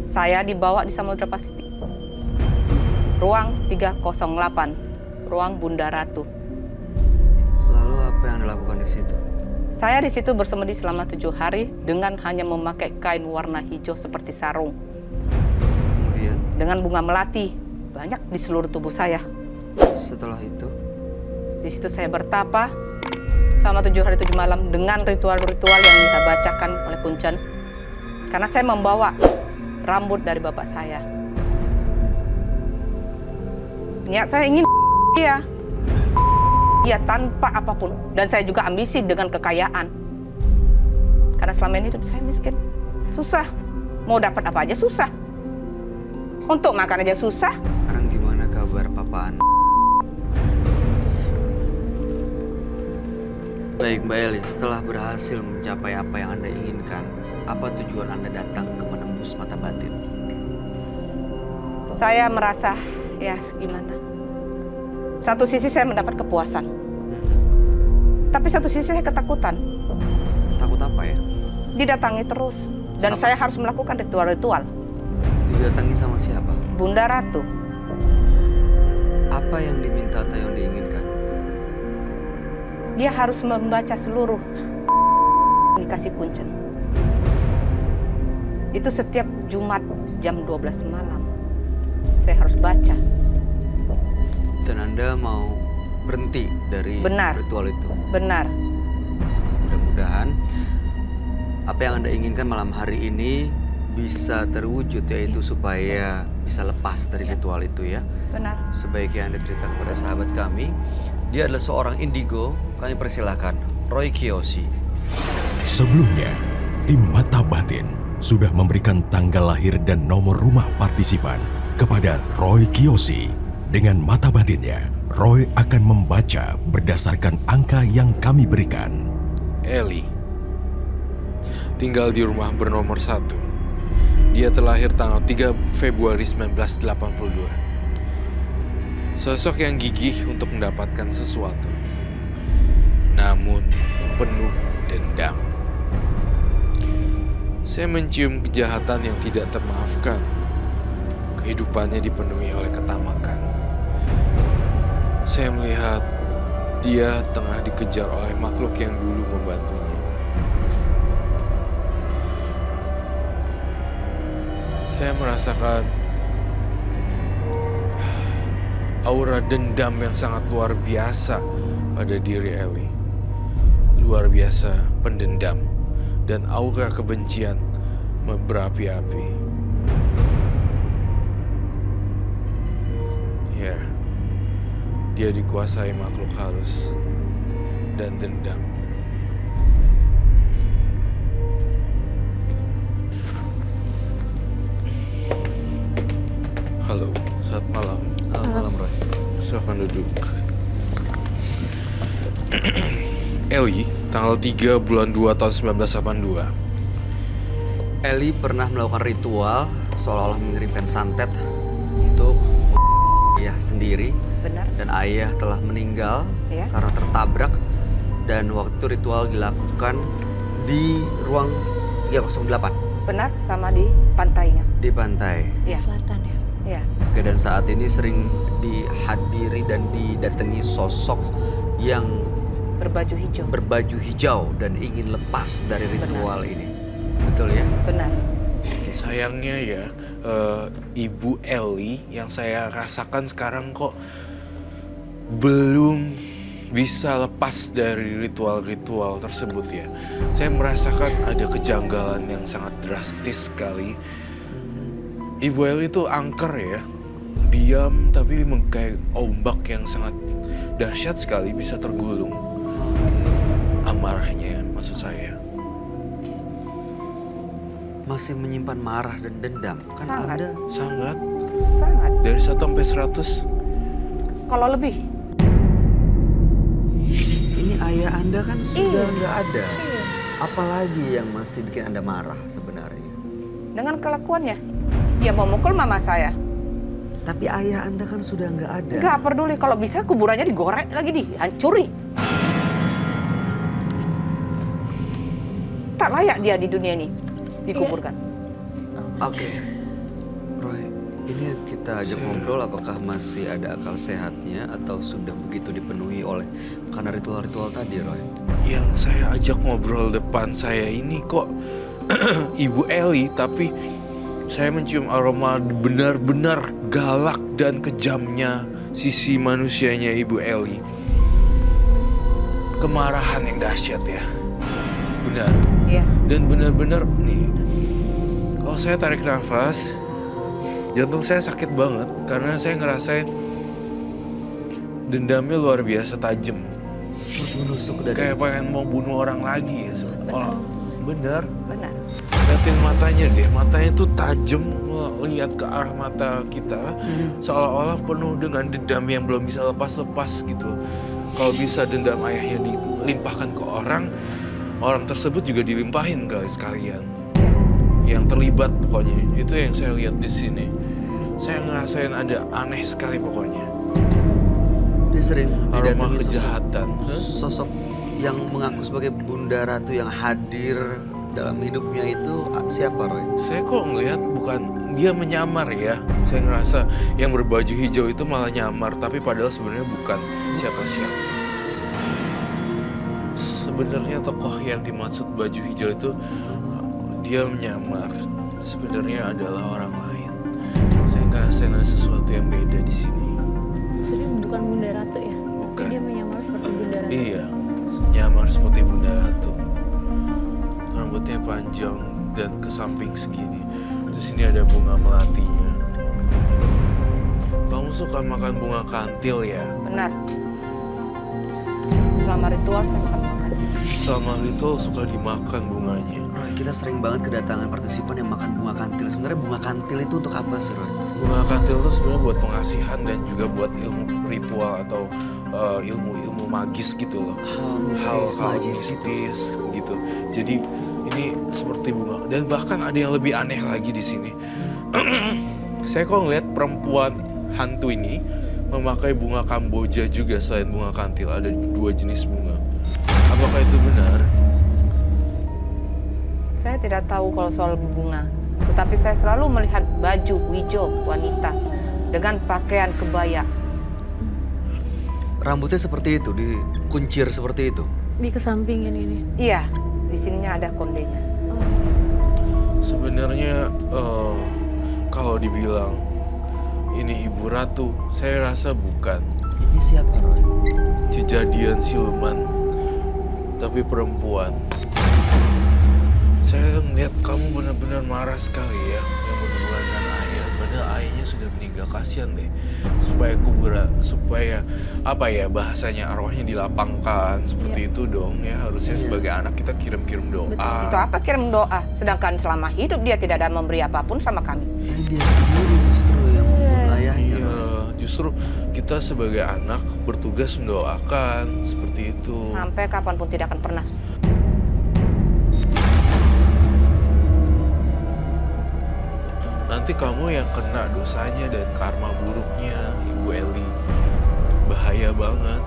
Saya dibawa di Samudra Pasifik. Ruang 308, ruang Bunda Ratu. Lalu apa yang Anda lakukan di situ? Saya di situ bersemedi selama 7 hari dengan hanya memakai kain warna hijau seperti sarung. Kemudian Dengan bunga melati banyak di seluruh tubuh saya. setelah itu, Di situ saya bertapa selama 7 hari 7 malam dengan ritual-ritual yang kita bacakan oleh Kuncen. Karena saya membawa rambut dari bapak saya. Niat saya ingin dia tanpa apapun. Dan saya juga ambisi dengan kekayaan. Karena selama ini hidup saya miskin. Susah. Mau dapat apa aja susah. Untuk makan aja susah. sekarang gimana kabar Papa Anda? Baik Mbak Eli, setelah berhasil mencapai apa yang Anda inginkan, apa tujuan Anda datang ke menembus mata batin? Saya merasa, ya gimana. Satu sisi saya mendapat kepuasan. Tapi satu sisi saya ketakutan. Takut apa ya? Didatangi terus. Dan saya harus melakukan ritual-ritual. Didatangi sama siapa? Bunda Ratu. Apa yang diminta atau yang diinginkan? Dia harus membaca seluruh dikasih Kuncen. Itu setiap Jumat jam 12 malam. Saya harus baca. Dan Anda mau berhenti dari Benar. ritual itu? Benar. Mudah-mudahan apa yang Anda inginkan malam hari ini bisa terwujud, yaitu supaya bisa lepas dari ritual itu ya. Benar. Sebaiknya Anda cerita kepada sahabat kami. Dia adalah seorang indigo. Kami persilahkan Roy Kiyoshi. Sebelumnya, tim Mata Batin sudah memberikan tanggal lahir dan nomor rumah partisipan kepada Roy Kiyoshi. Dengan mata batinnya, Roy akan membaca berdasarkan angka yang kami berikan. Eli tinggal di rumah bernomor 1. Dia terlahir tanggal 3 Februari 1982. Sosok yang gigih untuk mendapatkan sesuatu, namun penuh dendam. Saya mencium kejahatan yang tidak termaafkan. Kehidupannya dipenuhi oleh ketamakan. Saya melihat dia tengah dikejar oleh makhluk yang dulu membantunya. Saya merasakan aura dendam yang sangat luar biasa pada diri Eli. Luar biasa pendendam dan aura kebencian berapi-api. Ya, dia dikuasai makhluk halus dan dendam. Halo, selamat malam. Selamat malam Roy. Silakan duduk. Eli, tanggal 3 bulan 2 tahun 1982. Eli pernah melakukan ritual seolah-olah mengirimkan santet untuk ayah sendiri. Benar. Dan ayah telah meninggal Ya. karena tertabrak. Dan waktu itu ritual dilakukan di ruang 308 Benar, sama di pantainya. di pantai. Iya. Selatan ya. Iya. Oke, dan saat ini sering dihadiri dan didatangi sosok yang Berbaju hijau. berbaju hijau dan ingin lepas dari ritual ini. Betul ya? Benar. Sayangnya ya, Ibu Eli yang saya rasakan sekarang kok belum bisa lepas dari ritual-ritual tersebut ya. Saya merasakan ada kejanggalan yang sangat drastis sekali. Ibu Eli itu angker ya, diam tapi kayak ombak yang sangat dahsyat sekali, bisa tergulung. Amarahnya maksud saya. masih menyimpan marah dan dendam. Kan Sangat. Anda Sangat. Sangat. Dari 1 sampai 100. Kalau lebih. ini ayah Anda kan sudah Iya. nggak ada. Iya. Apalagi yang masih bikin Anda marah sebenarnya? Dengan kelakuannya. Dia mau mukul mama saya. Tapi ayah Anda kan sudah nggak ada. Nggak peduli, kalau bisa kuburannya digoreng lagi, dihancuri. Tak layak dia di dunia ini dikuburkan. Oke, Roy, ini kita ajak ngobrol apakah masih ada akal sehatnya atau sudah begitu dipenuhi oleh karena ritual-ritual tadi, Roy? Yang saya ajak ngobrol depan saya ini kok Ibu Eli, tapi saya mencium aroma benar-benar galak dan kejamnya sisi manusianya Ibu Eli. Kemarahan yang dahsyat ya. Benar. Iya. Dan benar-benar nih, kalau saya tarik nafas, jantung saya sakit banget karena saya ngerasain dendamnya luar biasa tajam. Seperti menusuk dari Kayak pengen mau bunuh orang lagi ya. Benar. Benar. Liatin matanya deh, matanya tuh tajam, lihat ke arah mata kita, seolah-olah penuh dengan dendam yang belum bisa lepas-lepas gitu. Kalau bisa dendam ayahnya dilimpahkan ke orang, orang tersebut juga dilimpahin kali sekalian. Yang terlibat pokoknya, itu yang saya lihat di sini. Saya ngerasain ada aneh sekali pokoknya. dia sering Aroma didatangi kejahatan. sosok yang mengaku sebagai Bunda Ratu yang hadir dalam hidupnya itu siapa, Roy? Saya kok ngelihat bukan dia menyamar ya. Saya ngerasa yang berbaju hijau itu malah nyamar, tapi padahal sebenarnya bukan siapa-siapa. Sebenarnya tokoh yang dimaksud baju hijau itu dia menyamar. Sebenarnya adalah orang lain. Saya ngerasain ada sesuatu yang beda di sini. Maksudnya bukan Bunda Ratu ya? Bukan. Dia menyamar seperti Bunda Ratu. Iya, nyamar seperti Bunda Ratu. Rambutnya panjang dan ke samping segini. Terus ini ada bunga melatinya. Kamu suka makan bunga kantil ya? Benar. Selama ritual saya akan makan. Sama itu suka dimakan bunganya. Roy, kita sering banget kedatangan partisipan yang makan bunga kantil. Sebenarnya bunga kantil itu untuk apa sih, Roy? Bunga kantil itu sebenarnya buat pengasihan dan juga buat ilmu ritual atau ilmu-ilmu magis gitu loh. Hal mistis, magis gitu. mistis gitu. Jadi ini seperti bunga dan bahkan ada yang lebih aneh lagi di sini. Saya kok ngeliat perempuan hantu ini memakai bunga Kamboja juga selain bunga kantil. Ada 2 jenis bunga. Apakah itu benar? Saya tidak tahu kalau soal bunga, tetapi saya selalu melihat baju hijau wanita dengan pakaian kebaya. Rambutnya seperti itu, dikuncir seperti itu. Di kesampingin ini. Iya, di sininya ada kondenya. Sebenarnya kalau dibilang ini Ibu Ratu, saya rasa bukan. Ini siapa, Roy? Kejadian siluman, tapi perempuan. Saya ngeliat kamu benar-benar marah sekali ya yang berhubungan dengan ayah. Padahal ayahnya sudah meninggal, kasihan deh. Supaya apa ya bahasanya, arwahnya dilapangkan seperti itu dong ya. Harusnya sebagai anak kita kirim-kirim doa. Itu apa kirim doa? Sedangkan selama hidup dia tidak ada memberi apapun sama kami. Ini dia sendiri justru yang membunuh ayahnya. Iya, justru kita sebagai anak bertugas mendoakan seperti itu. Sampai kapanpun tidak akan pernah. Nanti kamu yang kena dosanya dan karma buruknya, Ibu Eli. Bahaya banget.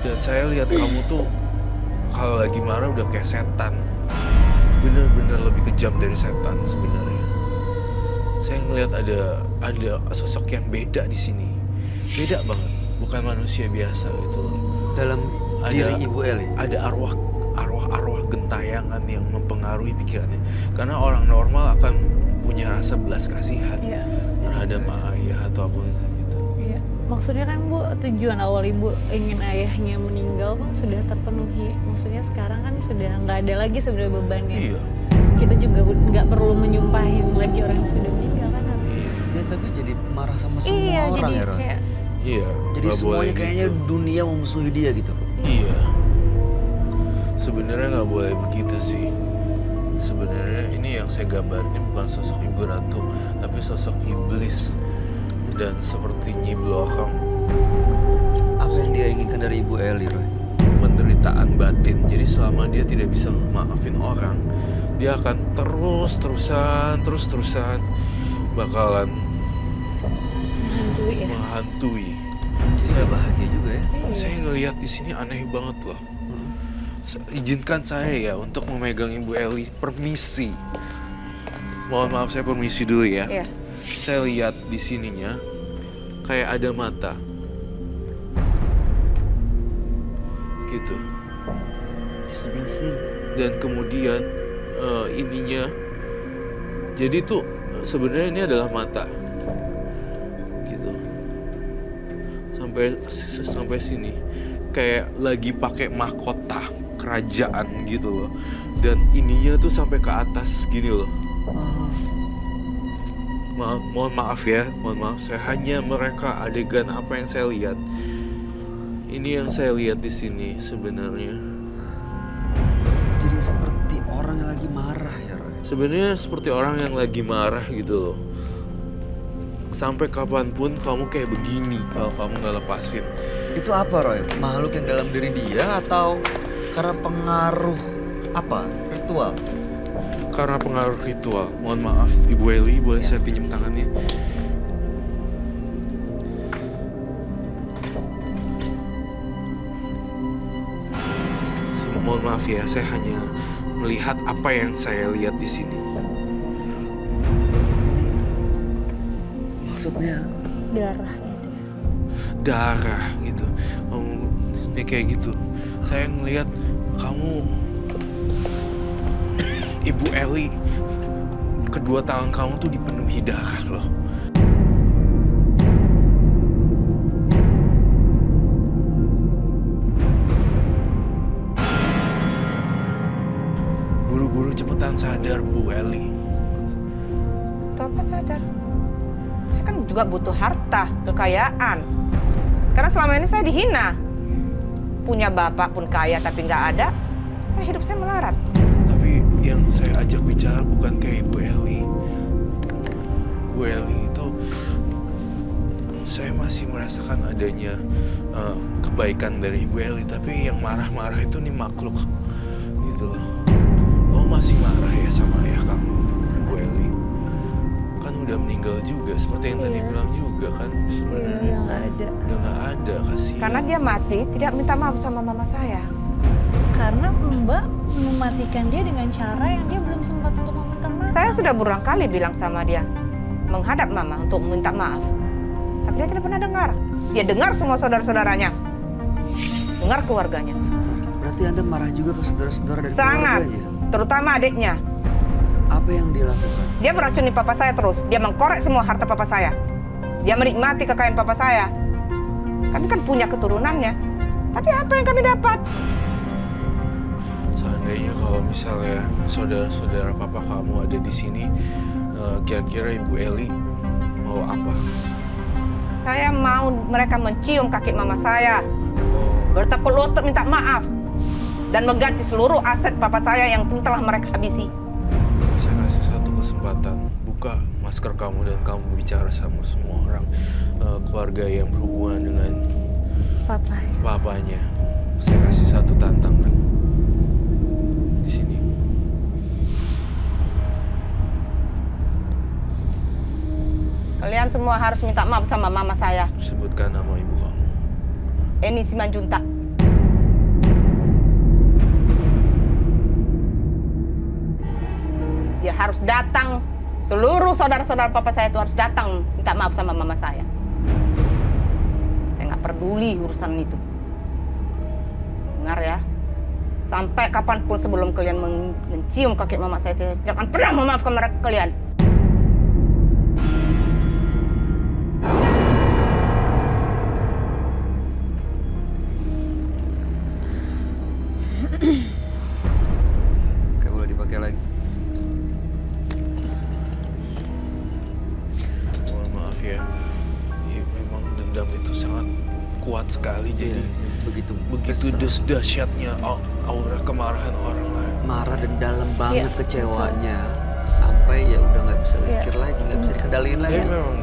Dan saya lihat kamu tuh kalau lagi marah udah kayak setan. Bener-bener lebih kejam dari setan sebenarnya. Saya ngelihat ada sosok yang beda di sini. Beda banget, bukan manusia biasa gitu loh. Dalam diri Ibu Eli. Ada arwah gentayangan yang mempengaruhi pikirannya. Karena orang normal akan punya rasa belas kasihan terhadap ayah atau apa gitu. Iya. Maksudnya kan Bu, tujuan awal Ibu ingin ayahnya meninggal kan sudah terpenuhi. Maksudnya sekarang kan sudah nggak ada lagi sebenarnya bebannya. Iya. Kita juga nggak perlu menyumpahin lagi orang yang sudah meninggal kan harusnya. Dia tapi jadi marah sama semua Iya, orang jadi ya, Roy? kayak Iya. Jadi nggak boleh semuanya kayaknya gitu. dunia memusuhi dia gitu. Iya. Sebenarnya nggak boleh begitu sih. Sebenarnya ini yang saya gambarin ini bukan sosok Ibu Ratu, tapi sosok iblis dan seperti Nyi Blorong. Apa yang dia inginkan dari Ibu Eli, Roy? Penderitaan batin. Jadi selama dia tidak bisa maafin orang, dia akan terus-terusan bakalan Menghantui ya. menghantui. Jadi nggak bahagia juga ya? Saya ngelihat di sini aneh banget loh. Izinkan saya ya untuk memegang Ibu Eli. Permisi. Mohon maaf, saya permisi dulu ya. Iya. Saya lihat di sininya kayak ada mata. Gitu. Di sebelah sini. Dan kemudian ininya. Jadi tuh sebenarnya ini adalah mata. Gitu. Sampai sini. Kayak lagi pakai mahkota kerajaan gitu loh. Dan ininya tuh sampai ke atas gini loh. Mohon maaf ya, mohon maaf. Saya hanya mereka adegan apa yang saya lihat. Ini yang saya lihat di sini sebenarnya. Jadi seperti orang yang lagi marah ya, Roy? Sebenarnya seperti orang yang lagi marah gitu loh. Sampai kapanpun kamu kayak begini kalau kamu nggak lepasin. Itu apa, Roy? Makhluk yang dalam diri dia atau karena pengaruh apa? Ritual? Karena pengaruh ritual. Mohon maaf, Ibu Eli, boleh saya pinjam tangannya? Mohon maaf ya, saya hanya melihat apa yang saya lihat di sini. Maksudnya? Darah gitu ya. Darah gitu. Ya kayak gitu. Saya ngelihat kamu, Ibu Eli, kedua tangan kamu tuh dipenuhi darah loh. Buru-buru cepetan sadar, Bu Eli. Itu apa sadar? Saya kan juga butuh harta, kekayaan. Karena selama ini saya dihina. Punya bapak pun kaya tapi nggak ada. Hidup saya melarat. Tapi yang saya ajak bicara bukan kayak Ibu Eli. Bu Eli itu, saya masih merasakan adanya kebaikan dari Ibu Eli. Tapi yang marah-marah itu nih makhluk gitu loh. Kamu masih marah ya sama ayah kamu, Bu Eli? Kan udah meninggal juga, seperti yang tadi bilang juga kan sebenarnya. Udah nggak ada. Udah nggak ada, kasihan. Karena dia mati tidak minta maaf sama mama saya. Karena Mbak mematikan dia dengan cara yang dia belum sempat untuk meminta maaf. Saya sudah berulang kali bilang sama dia menghadap mama untuk minta maaf. Tapi dia tidak pernah dengar. Dia dengar semua saudara-saudaranya. Dengar keluarganya. Berarti Anda marah juga ke saudara-saudara dan Sangat. keluarganya? Terutama adiknya. Apa yang dia lakukan? Dia meracuni papa saya terus. Dia mengkorek semua harta papa saya. Dia menikmati kekayaan papa saya. Kami kan punya keturunannya. Tapi apa yang kami dapat? Seandainya kalau misalnya saudara-saudara papa kamu ada di sini, kira-kira Ibu Eli mau apa? Saya mau mereka mencium kaki mama saya. Bertekuk lutut minta maaf. Dan mengganti seluruh aset papa saya yang telah mereka habisi. Saya kasih satu kesempatan, buka masker kamu dan kamu bicara sama semua orang keluarga yang berhubungan dengan Papa. papanya. Saya kasih satu tantangan di sini. Kalian semua harus minta maaf sama mama saya. Sebutkan nama ibu kamu. Eni Simanjuntak. Dia harus datang. Seluruh saudara-saudara papa saya itu harus datang minta maaf sama mama saya. Saya nggak peduli urusan itu. Dengar ya. Sampai kapanpun sebelum kalian mencium kaki mama saya tidak akan pernah memaafkan mereka kalian. Oke, boleh dipakai lagi. Mohon maaf ya. Memang dendam itu sangat kuat sekali. Jadi begitu begitu besar. dahsyatnya aura kemarahan orang lain. Marah dan dalam banget Iya, kecewanya sampai ya udah nggak bisa mikir lagi, nggak bisa dikendaliin lagi. Tapi memang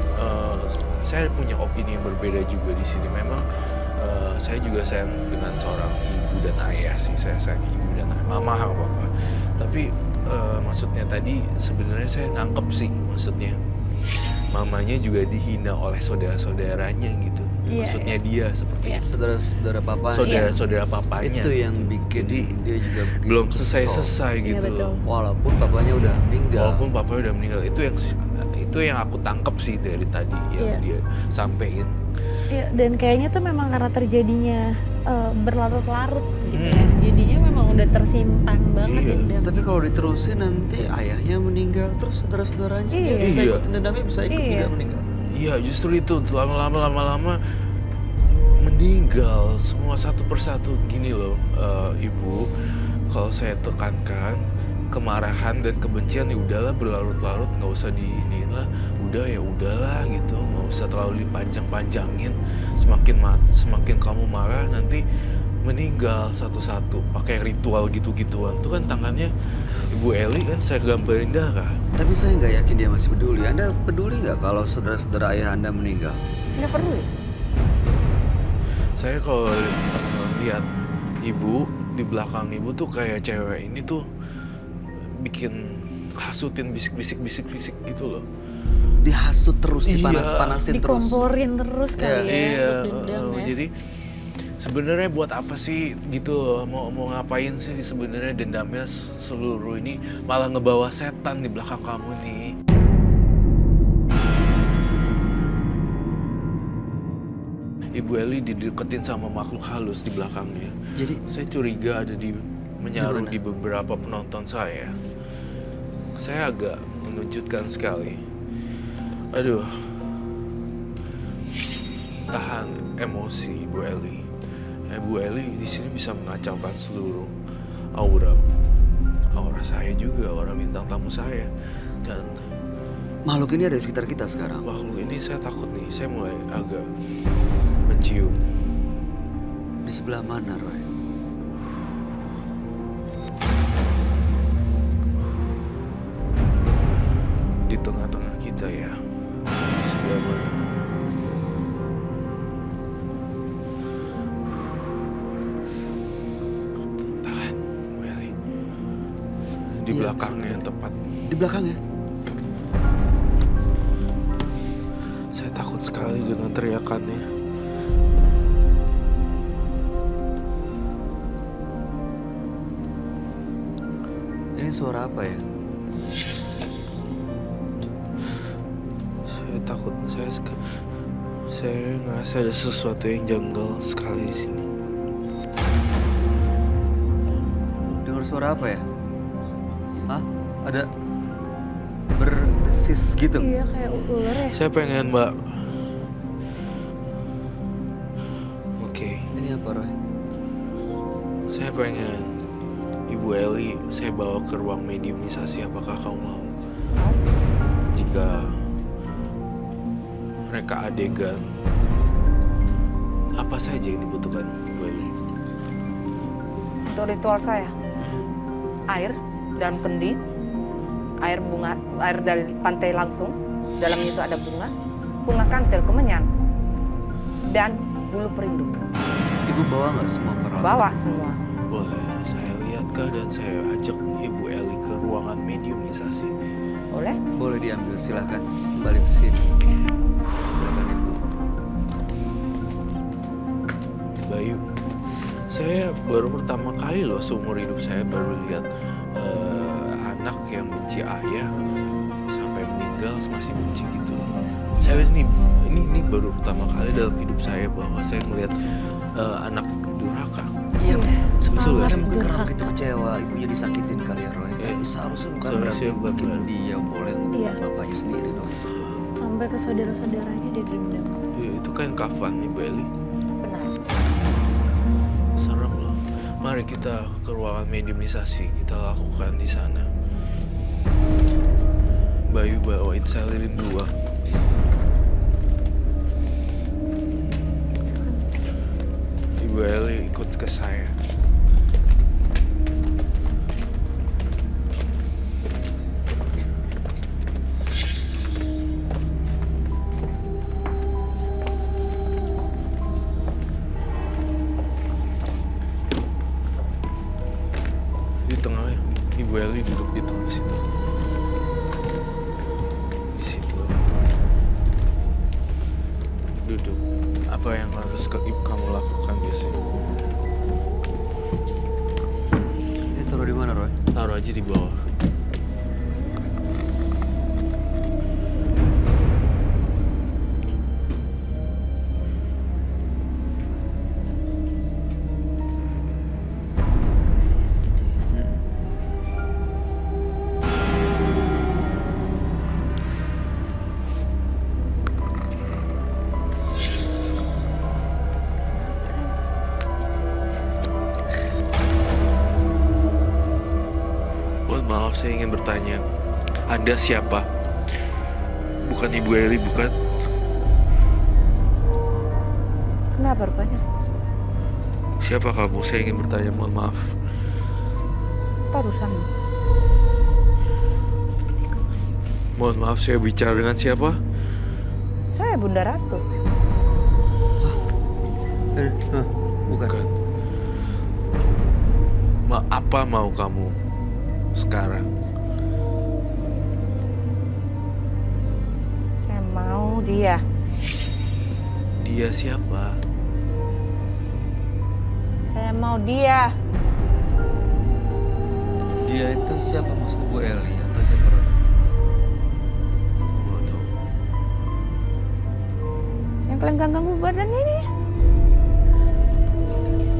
saya punya opini yang berbeda juga di sini. Memang saya juga sayang dengan seorang ibu dan ayah sih. Saya sayang ibu dan ayah, mama sama papa. Tapi maksudnya tadi sebenarnya saya nangkep sih, maksudnya mamanya juga dihina oleh saudara-saudaranya gitu. Iya, Maksudnya dia seperti Iya. itu. Saudara-saudara papanya. Saudara-saudara papanya. Itu yang gitu. bikin Jadi dia juga begitu belum kesel. selesai-selesai Iya, gitu betul. loh. Walaupun papanya udah meninggal. Walaupun papanya udah meninggal, itu yang aku tangkep sih dari tadi yang Iya. dia sampein. Iya, dan kayaknya tuh memang karena terjadinya berlarut-larut gitu ya. Jadinya memang udah tersimpan banget Iya, dendamnya. Tapi kalau diterusin nanti ayahnya meninggal, terus saudara-saudaranya dia Iya. bisa Iya. ikutin dendamnya, bisa ikut Iya. juga meninggal. Iya, justru itu lama-lama meninggal semua satu persatu. Gini loh, Ibu, kalau saya tekankan kemarahan dan kebencian ya udahlah berlarut-larut, nggak usah diiniin lah, udah ya udahlah gitu, nggak usah terlalu dipanjang-panjangin. Semakin kamu marah nanti meninggal satu-satu pakai ritual gitu-gituan. Itu kan tangannya Ibu Eli kan saya gambarin darah. Tapi saya nggak yakin dia masih peduli. Anda peduli nggak kalau saudara-saudara ayah Anda meninggal? Nggak perlu ya? Saya kalau lihat ibu di belakang ibu tuh kayak cewek ini tuh bikin hasutin bisik-bisik gitu loh. Dihasut terus, Iya. dipanas-panasin terus. Dikomporin terus kali ya Iya, untuk dendam ya. jadi sebenarnya buat apa sih gitu loh, mau ngapain sih sebenarnya dendamnya seluruh ini, malah ngebawa setan di belakang kamu nih. Ibu Eli dideketin sama makhluk halus di belakangnya. Jadi Saya curiga ada menyaruh Gimana? di beberapa penonton saya. Saya agak mengejutkan sekali. Aduh. Tahan emosi Ibu Eli. Ibu Eli di sini bisa mengacaukan seluruh aura saya juga, aura bintang tamu saya. Dan makhluk ini ada di sekitar kita sekarang. makhluk ini saya takut nih, saya mulai agak mencium. Di sebelah mana, Roy? Di tengah-tengah kita ya. Di sebelah mana? Tahan, Bu Eli. Di Iya, belakangnya yang tepat. Di belakang ya? Saya takut sekali dengan teriakannya. Ini suara apa ya? Saya takut, saya ngerasa ada sesuatu yang janggal sekali di sini. Dengar suara apa ya? Hah? Ada berdesis gitu? Iya kayak ular ya. Saya pengen, Mbak. Oke. Ini apa, Roy? Saya pengen Ibu Eli saya bawa ke ruang mediumisasi. Apakah kamu mau? Jika mereka adegan, apa saja yang dibutuhkan Ibu Eli? Untuk ritual saya, air dalam kendi, air bunga, air dari pantai langsung, dalamnya itu ada bunga kantil, kemenyan, dan bulu perindu. Ibu bawa nggak semua peralatan? Bawa semua. Boleh saya lihatkah dan saya ajak Ibu Eli ke ruangan mediumisasi? Boleh? Boleh diambil, silakan. Balik ke sini. Silakan, Ibu. Bayu, saya baru pertama kali loh seumur hidup saya baru lihat anak yang benci ayah sampai meninggal masih benci gitu loh. Saya ini baru pertama kali dalam hidup saya bahwa saya melihat anak durhaka. Iya, Sangat sebenarnya mungkin karena durhaka. begitu kecewa, ibunya disakitin kali ya, Roy. Iya. Tapi seharusnya bukan Seharusnya berarti bikin bukan. dia boleh Iya. ngebunuh bapaknya sendiri dong. Sampai ke saudara-saudaranya dia dendam. Ya, itu kan kafan Ibu Eli. Benar. Serem loh. Mari kita ke ruangan mediumisasi, kita lakukan di sana. Bayu bawain saya lilin 2. ke saya. Di tengah, Ibu Eli duduk di tengah situ. Di situ. Duduk. Apa yang harus kamu lakukan biasanya? Ini taruh di mana, Roy? Taruh aja di bawah. Mohon maaf, saya ingin bertanya. Anda siapa? Bukan Ibu Eli, bukan? Kenapa rupanya? Siapa kamu? Saya ingin bertanya, mohon maaf. Tarusan. Mohon maaf, saya bicara dengan siapa? Saya Bunda Ratu. Bukan. Apa mau kamu sekarang? Saya mau dia. Dia siapa? Saya mau dia. Dia itu siapa? Maksud Bu Eli atau siapa, Roy? Aku mau tahu. Yang kalian ganggu badan ini.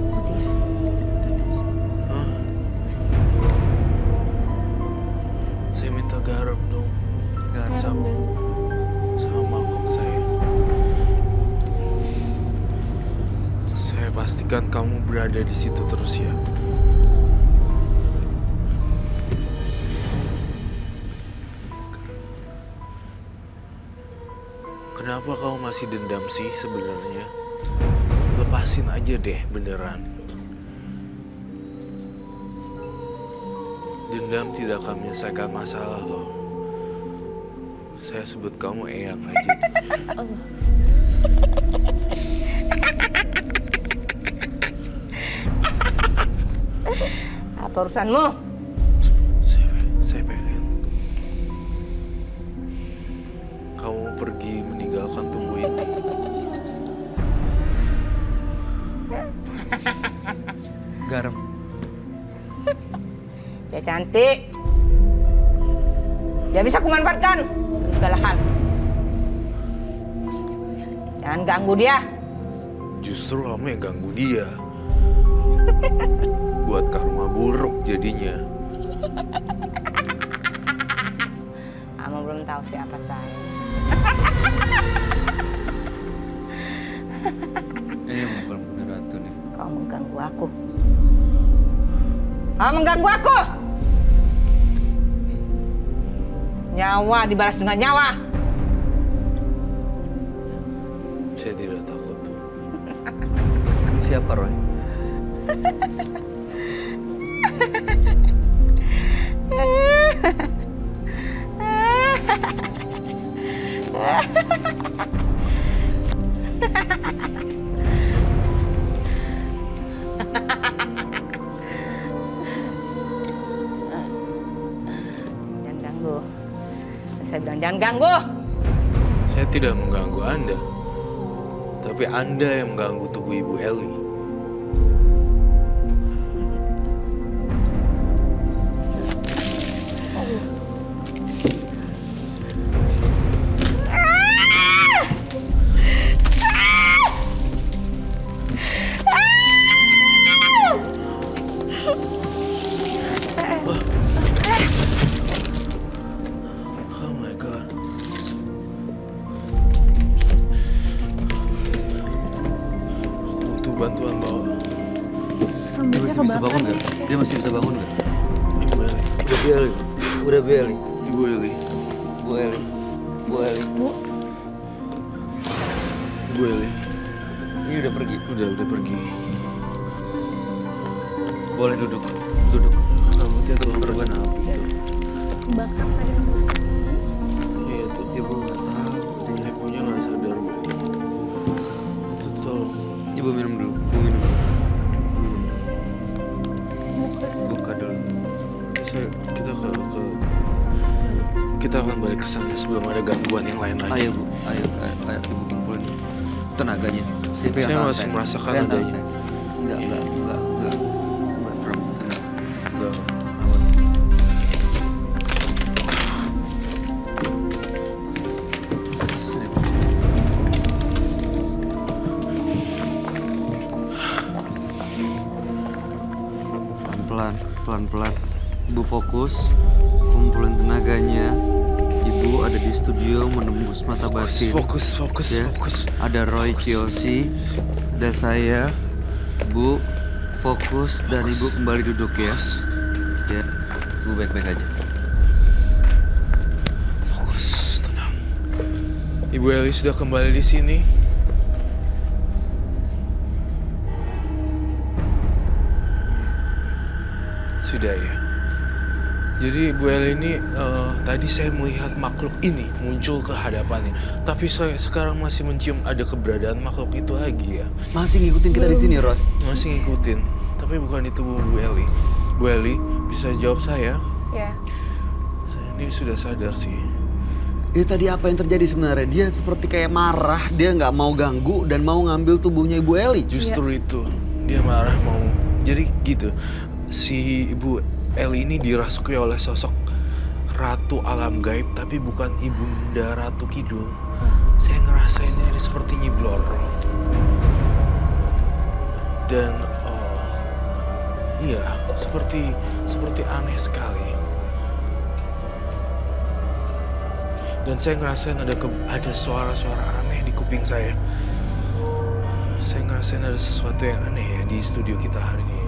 Oh, dia. Hah? Saya minta garam dong. Garam. Sama mangkok saya. Saya pastikan kamu berada di situ terus ya. Kenapa kamu masih dendam sih sebenarnya? Lepasin aja deh beneran. Dendam tidak akan menyelesaikan masalah loh. Saya sebut kamu Eyang aja. Apa urusanmu? Saya pengen kamu pergi meninggalkan tubuh ini. Garam. Dia cantik. Dia bisa kumanfaatkan di segala hal. Jangan ganggu dia. Justru kamu yang ganggu dia. Buat karma buruk jadinya. Kamu belum tahu siapa saya. Ini bukan Bunda Ratu nih. Kau mengganggu aku. Kau mengganggu aku. Nyawa dibalas dengan nyawa. Saya tidak takut tuh. Ini siapa, Roy? Jangan ganggu. Saya bilang jangan ganggu. Saya tidak mengganggu Anda. Tapi Anda yang mengganggu tubuh Ibu Eli. Oh my God. Aku butuh bantuan bawa. Dia masih bisa bangun nggak? Dia masih bisa bangun nggak? Ibu Eli. Udah Bu Eli. Udah Bu Eli. Ibu Eli. Bu Eli. Bu Eli. Ibu Eli. Ini udah pergi. Udah pergi. Boleh duduk. Duduk. Rambutnya tuh Berban apa itu? Bakar tadi. Iya tuh. Ibu nggak tahu. Ibunya nggak sadar gue. Itu tolong. Ibu minum dulu. Ibu minum dulu. Buka dulu. Kita akan balik ke sana sebelum ada gangguan yang lain lagi. Ayo bu, ayo ibu kumpulin tenaganya. Saya pegang masih tangan merasakan Pegang ada tangan saya. Enggak, tenang. Udah aman. Pelan-pelan. Ibu fokus, kumpulin tenaganya. Ibu ada di studio menembus mata batin. Fokus. Ya. Ada Roy Kiyoshi, ada saya. Bu, fokus dan ibu kembali duduk ya. Ya, ibu baik-baik aja. Fokus, tenang. Ibu Eli sudah kembali di sini. Sudah ya. Jadi Bu Eli ini tadi saya melihat makhluk ini muncul ke hadapannya. Tapi saya sekarang masih mencium ada keberadaan makhluk itu lagi ya. Masih ngikutin kita di sini, Roy? Masih ngikutin. Tapi bukan itu Bu Eli. Bu Eli bisa jawab saya? Ya. Saya ini sudah sadar sih. Itu tadi apa yang terjadi sebenarnya? Dia seperti kayak marah, dia nggak mau ganggu dan mau ngambil tubuhnya Ibu Eli. Justru itu. Dia marah mau. Jadi gitu. Si Ibu Eli ini dirasuki oleh sosok ratu alam gaib, tapi bukan ibunda Ratu Kidul. Saya ngerasain ini seperti Nyi Bloro. Dan iya, seperti aneh sekali. Dan saya ngerasain ada suara-suara aneh di kuping saya. Saya ngerasain ada sesuatu yang aneh ya di studio kita hari ini.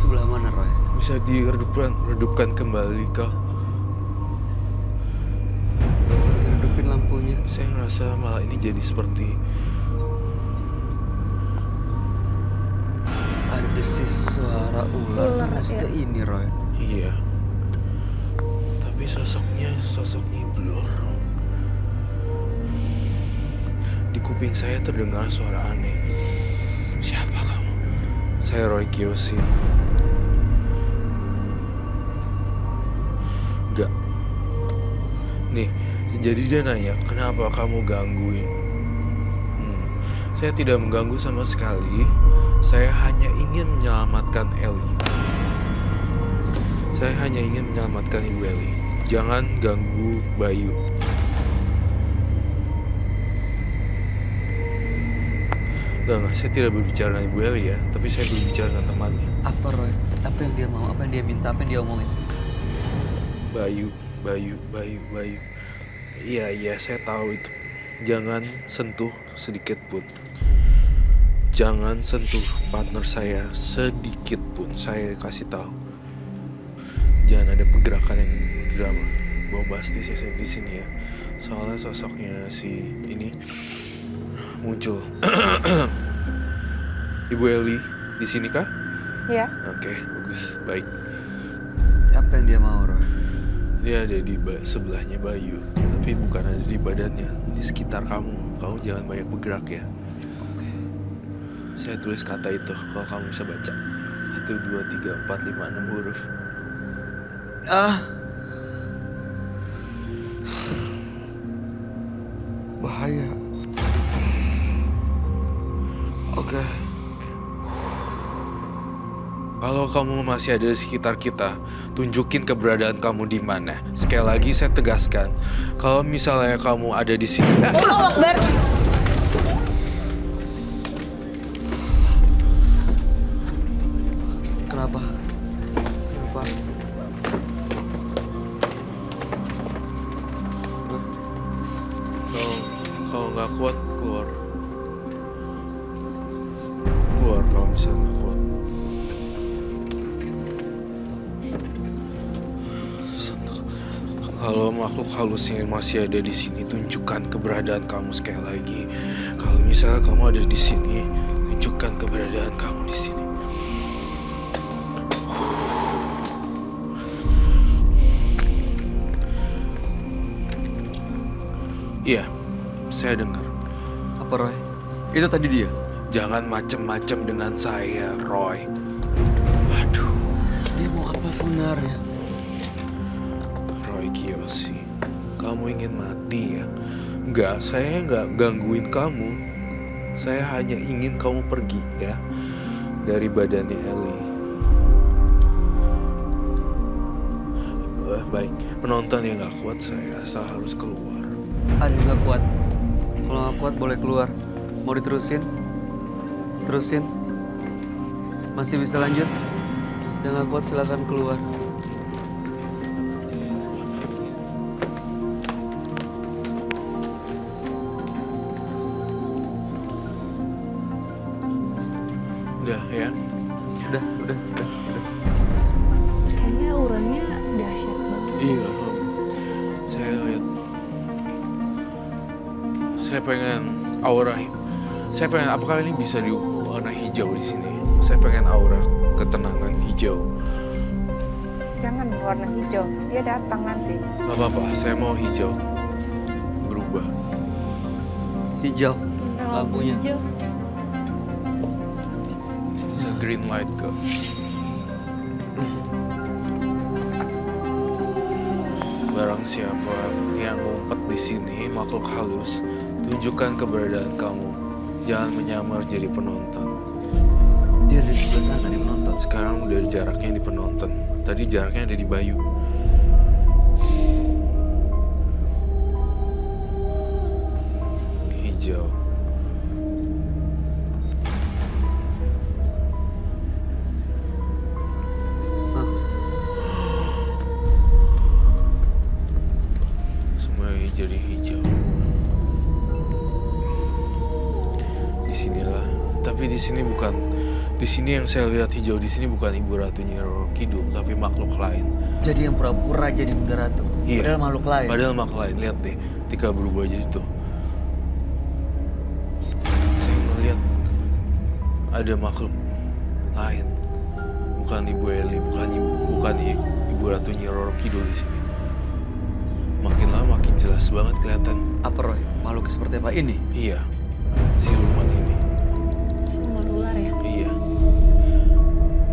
Sebelah mana, Roy? Bisa diredupkan kembali, Kak? Hidupin lampunya. Saya ngerasa malah ini jadi seperti Ada desis suara ular terus ya. ini, Roy. iya. Tapi sosoknya blur. Di kuping saya terdengar suara aneh. Siapa kamu? Saya Roy Kiyoshi. Enggak. Nih, jadi dia nanya, kenapa kamu gangguin? Saya tidak mengganggu sama sekali. Saya hanya ingin menyelamatkan Eli. Saya hanya ingin menyelamatkan Ibu Eli. Jangan ganggu Bayu. Enggak, saya tidak berbicara dengan Ibu Eli ya, tapi saya berbicara dengan temannya. Apa, Roy? Apa yang dia mau? Apa yang dia minta? Apa yang dia omongin? Bayu. Iya, saya tahu itu. Jangan sentuh sedikit pun. Jangan sentuh partner saya sedikit pun. Saya kasih tahu. Jangan ada pergerakan yang drama. Bombastis ya di sini ya. Soalnya sosoknya si ini muncul. Ibu Eli di sini kah? Ya. Oke, bagus, baik. Apa yang dia mau, Roy? Dia ada di sebelahnya Bayu, tapi bukan ada di badannya, di sekitar kamu. Kamu jangan banyak bergerak ya. Oke. Saya tulis kata itu, kalau kamu bisa baca. 1, 2, 3, 4, 5, 6 huruf. Bahaya. Oke. Kalau kamu masih ada di sekitar kita, tunjukin keberadaan kamu di mana. Sekali lagi saya tegaskan, kalau misalnya kamu ada di sini. Allahu Akbar. Kenapa? Kalau nggak kuat, keluar. Keluar kalau misalnya nggak kuat. Kalau makhluk halus yang masih ada di sini, tunjukkan keberadaan kamu sekali lagi. Kalau misalnya kamu ada di sini, tunjukkan keberadaan kamu di sini. Iya, saya dengar. Apa Roy? Itu tadi dia? Jangan macem-macem dengan saya, Roy. Aduh, Dia mau apa sebenarnya? Roy Kiyoshi, kamu ingin mati ya? Enggak, saya enggak gangguin kamu. Saya hanya ingin kamu pergi ya dari badannya Ellie. Baik, penonton yang nggak kuat saya rasa harus keluar. Ada yang nggak kuat. Kalau nggak kuat boleh keluar. Mau diterusin? Terusin. Masih bisa lanjut? Yang nggak kuat silakan keluar. Udah ya. Udah. Kayaknya auranya dahsyat banget. Iya, saya lihat. Saya pengen aura. Saya pengen apakah ini bisa diwarna hijau di sini? Saya pengen aura ketenangan hijau. Jangan warna hijau, dia datang nanti. Gak apa-apa, saya mau hijau berubah. Hijau. Lampunya. Hijau. Bisa green light ke. Barang siapa yang ngumpet di sini makhluk halus, tunjukkan keberadaan kamu. Jangan menyamar jadi penonton. Dia di sebelah sana nih menonton. Sekarang udah jaraknya di penonton. Tadi jaraknya ada di Bayu. Hijau. Semuanya jadi hijau. Disinilah. Tapi di sini bukan. Di sini yang saya lihat hijau di sini bukan Ibu Ratu Nyi Roro Kidul, tapi makhluk lain. Jadi yang pura-pura jadi Bunda Ratu. Iya. Padahal makhluk lain. Padahal makhluk lain. Lihat deh, ketika berubah jadi tuh. Saya ngeliat ada makhluk lain. Bukan Ibu Eli, bukan Ibu Ratu Nyi Roro Kidul di sini. Makin lama makin jelas banget kelihatan. Apa Roy? Makhluk seperti apa ini? Iya, siluman ini. Siluman ular ya? Iya.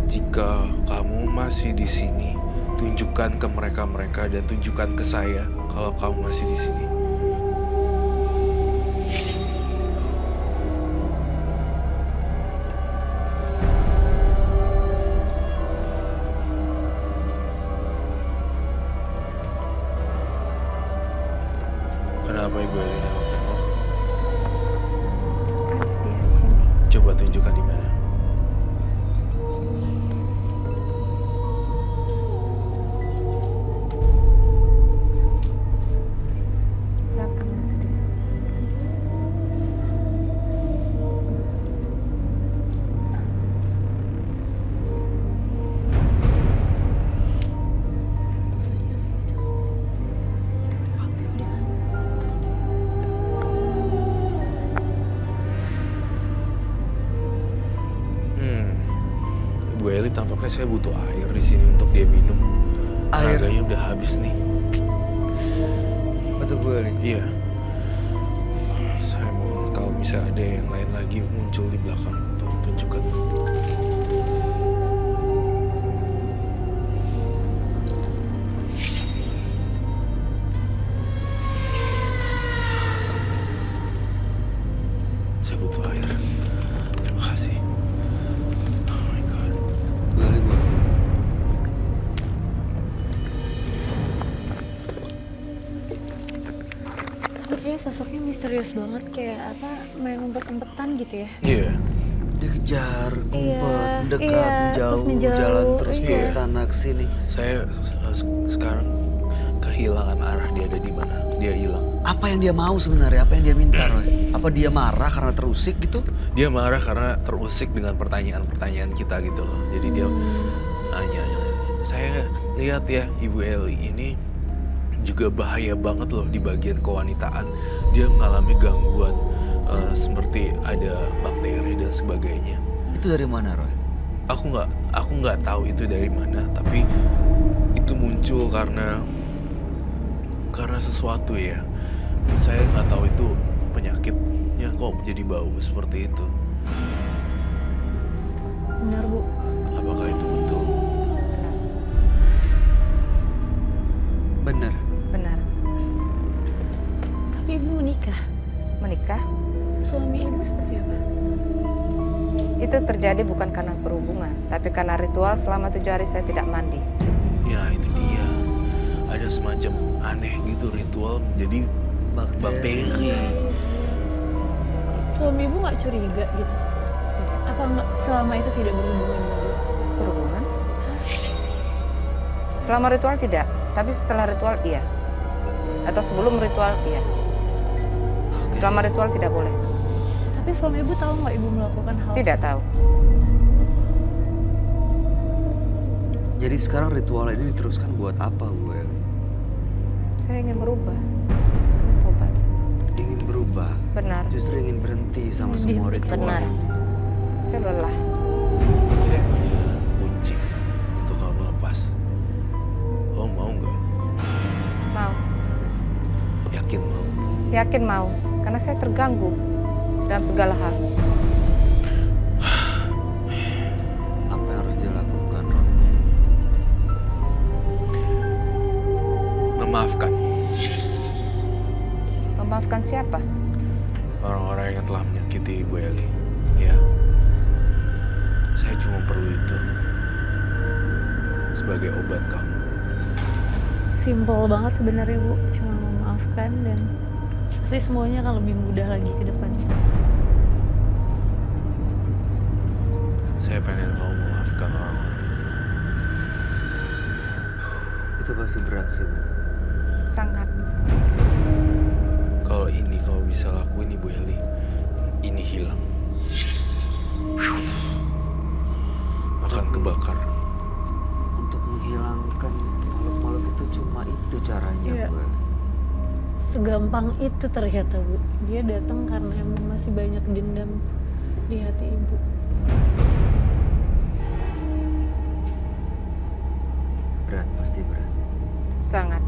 Jika kamu masih di sini, tunjukkan ke mereka dan tunjukkan ke saya kalau kamu masih di sini. Kenapa Ibu Eli nengok-nengok? Dia di sini. Coba tunjukkan di mana. Belakang itu dia. Ibu Eli tampaknya saya butuh air di sini untuk dia minum. Air? Tenaganya udah habis nih. Betul gue nih. Iya. Saya mohon kalau misalnya ada yang lain lagi muncul di belakang, tolong tunjukkan. Saya butuh air. Terima kasih. Oh my god. Boleh gue. Tapi kayak sosoknya misterius banget, kayak apa, main umpet-umpetan gitu ya. Iya. Dia kejar, ngumpet, Iya, mendekat, iya, terus menjauh, menjauh, jalan terus iya. ke sana ke sini. Saya sekarang kehilangan arah dia ada di mana. Dia hilang. Apa yang dia mau sebenarnya? Apa yang dia minta, Roy? Apa dia marah karena terusik gitu? Dia marah karena terusik dengan pertanyaan-pertanyaan kita gitu loh. Jadi dia nanya. Saya lihat ya Ibu Eli ini juga bahaya banget loh di bagian kewanitaan. Dia mengalami gangguan seperti ada bakteri dan sebagainya. Itu dari mana, Roy? Aku nggak tahu itu dari mana, tapi itu muncul karena sesuatu ya. Saya nggak tahu itu penyakitnya kok jadi bau seperti itu. Benar, Bu. Apakah itu betul? Benar. Benar. Tapi Ibu menikah. Menikah Suami Ibu seperti apa? itu terjadi bukan karena berhubungan, tapi karena ritual selama 7 hari saya tidak mandi. Ya itu dia. Ada semacam aneh gitu ritual menjadi bakteri. Suami Ibu nggak curiga gitu? Apa nggak selama itu tidak berhubungan dengan Ibu? Berhubungan? Selama ritual tidak, tapi setelah ritual iya. Atau sebelum ritual iya. Selama ritual tidak boleh. Tapi suami Ibu tahu nggak Ibu melakukan hal Tidak tahu. Jadi sekarang ritual ini diteruskan buat apa, Bu Eli? Saya ingin berubah. Tobat. Ingin berubah, Benar. justru ingin berhenti sama semua ritual. Benar. Saya lelah. Saya punya kunci untuk kamu lepas. Oh mau nggak? Mau. Yakin mau? Yakin mau. Karena saya terganggu dalam segala hal. Apa yang harus dilakukan, Ron? Memaafkan Memaafkan siapa? orang-orang yang telah menyakiti Ibu Eli. Ya, saya cuma perlu itu sebagai obat kamu. Simpel banget sebenarnya, Bu. Cuma memaafkan dan pasti semuanya akan lebih mudah lagi ke depannya. Saya pengen kamu memaafkan orang-orang itu. Itu pasti berat sih, Bu. Sangat. Kalau ini kamu bisa lakuin Ibu Eli, ini hilang. Akan kebakar. Untuk menghilangkan makhluk-makhluk itu cuma itu caranya, Iya. Bu Eli. Segampang itu ternyata, Bu. Dia datang karena emang masih banyak dendam di hati Ibu. Berat, pasti berat. Sangat.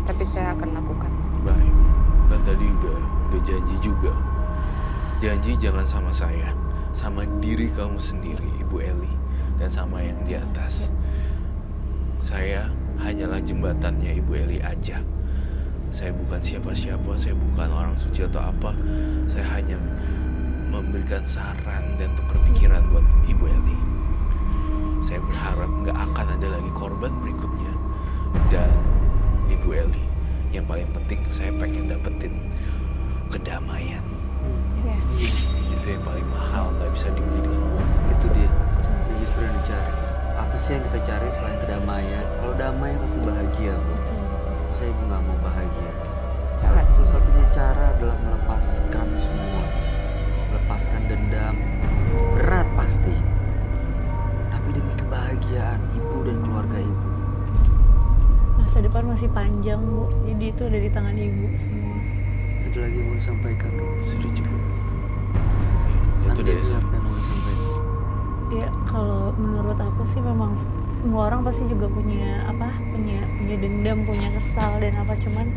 Tapi saya akan lakukan. Baik, kan tadi udah janji juga. Janji jangan sama saya, sama diri kamu sendiri, Ibu Eli, dan sama yang di atas. Saya hanyalah jembatannya Ibu Eli aja. Saya bukan siapa-siapa, saya bukan orang suci atau apa. Saya hanya memberikan saran dan tukar pikiran buat Ibu Eli. Saya berharap nggak akan ada lagi korban berikutnya. Dan Ibu Eli, yang paling penting saya pengen dapetin kedamaian. Ya. Itu yang paling mahal, nggak bisa dibeli dengan uang. Itu dia. Itu justru yang dicari. Apa sih yang kita cari selain kedamaian? Kalau damai pasti bahagia, Bu. Saya Ibu nggak mau bahagia. Sangat. Satu-satunya cara adalah melepaskan semua. Melepaskan dendam. Berat pasti. Tapi demi kebahagiaan Ibu dan keluarga Ibu. Masa depan masih panjang, Bu. Jadi itu ada di tangan Ibu semua. Ada lagi yang mau disampaikan, Ron? Sudah cukup. Ya, itu Anda dari saya. siapa yang mau disampaikan? Ya kalau menurut aku sih memang semua orang pasti juga punya punya dendam, punya kesal dan apa, cuman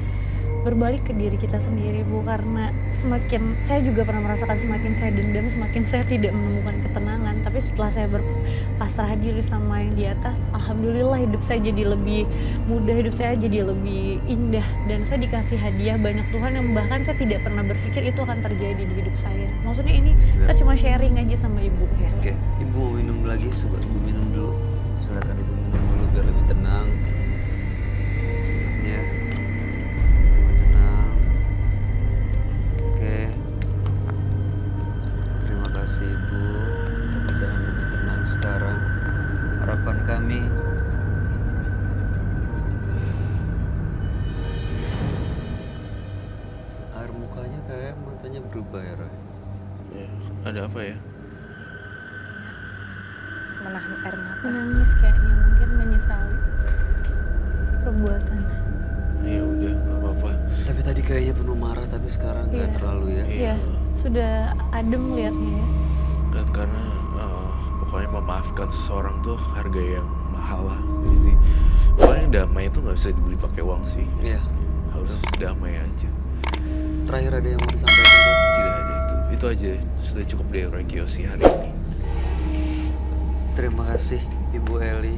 berbalik ke diri kita sendiri, Bu, karena semakin saya juga pernah merasakan semakin saya dendam semakin saya tidak menemukan ketenangan. Tapi setelah saya berpasrah diri sama yang di atas, alhamdulillah hidup saya jadi lebih mudah, hidup saya jadi lebih indah, dan saya dikasih hadiah banyak Tuhan yang bahkan saya tidak pernah berpikir itu akan terjadi di hidup saya. Maksudnya ini saya cuma sharing aja sama Ibu ya. Oke, Ibu mau minum lagi? Coba Ibu minum dulu. Silakan Ibu minum dulu biar lebih tenang. Ya. Tenang. Oke. Terima kasih Ibu. Mudah-mudahan lebih tenang sekarang. Harapan kami air mukanya kayak matanya berubah ya, Roy. Ya, ada apa ya? Menahan air mata. Menangis kayaknya, mungkin menyesali perbuatan. Ya udah, nggak apa-apa. Tapi tadi kayaknya penuh marah, tapi sekarang nggak Iya. terlalu ya. Ya, sudah adem liatnya ya. Kan karena pokoknya memaafkan seseorang tuh harga yang mahal lah. Jadi pokoknya damai itu nggak bisa dibeli pakai uang sih. Iya. Harus damai aja. terakhir ada yang mau disampaikan, Roy? Tidak ada itu. Itu aja sudah cukup dari Roy Kiyoshi hari ini. Terima kasih Ibu Eli.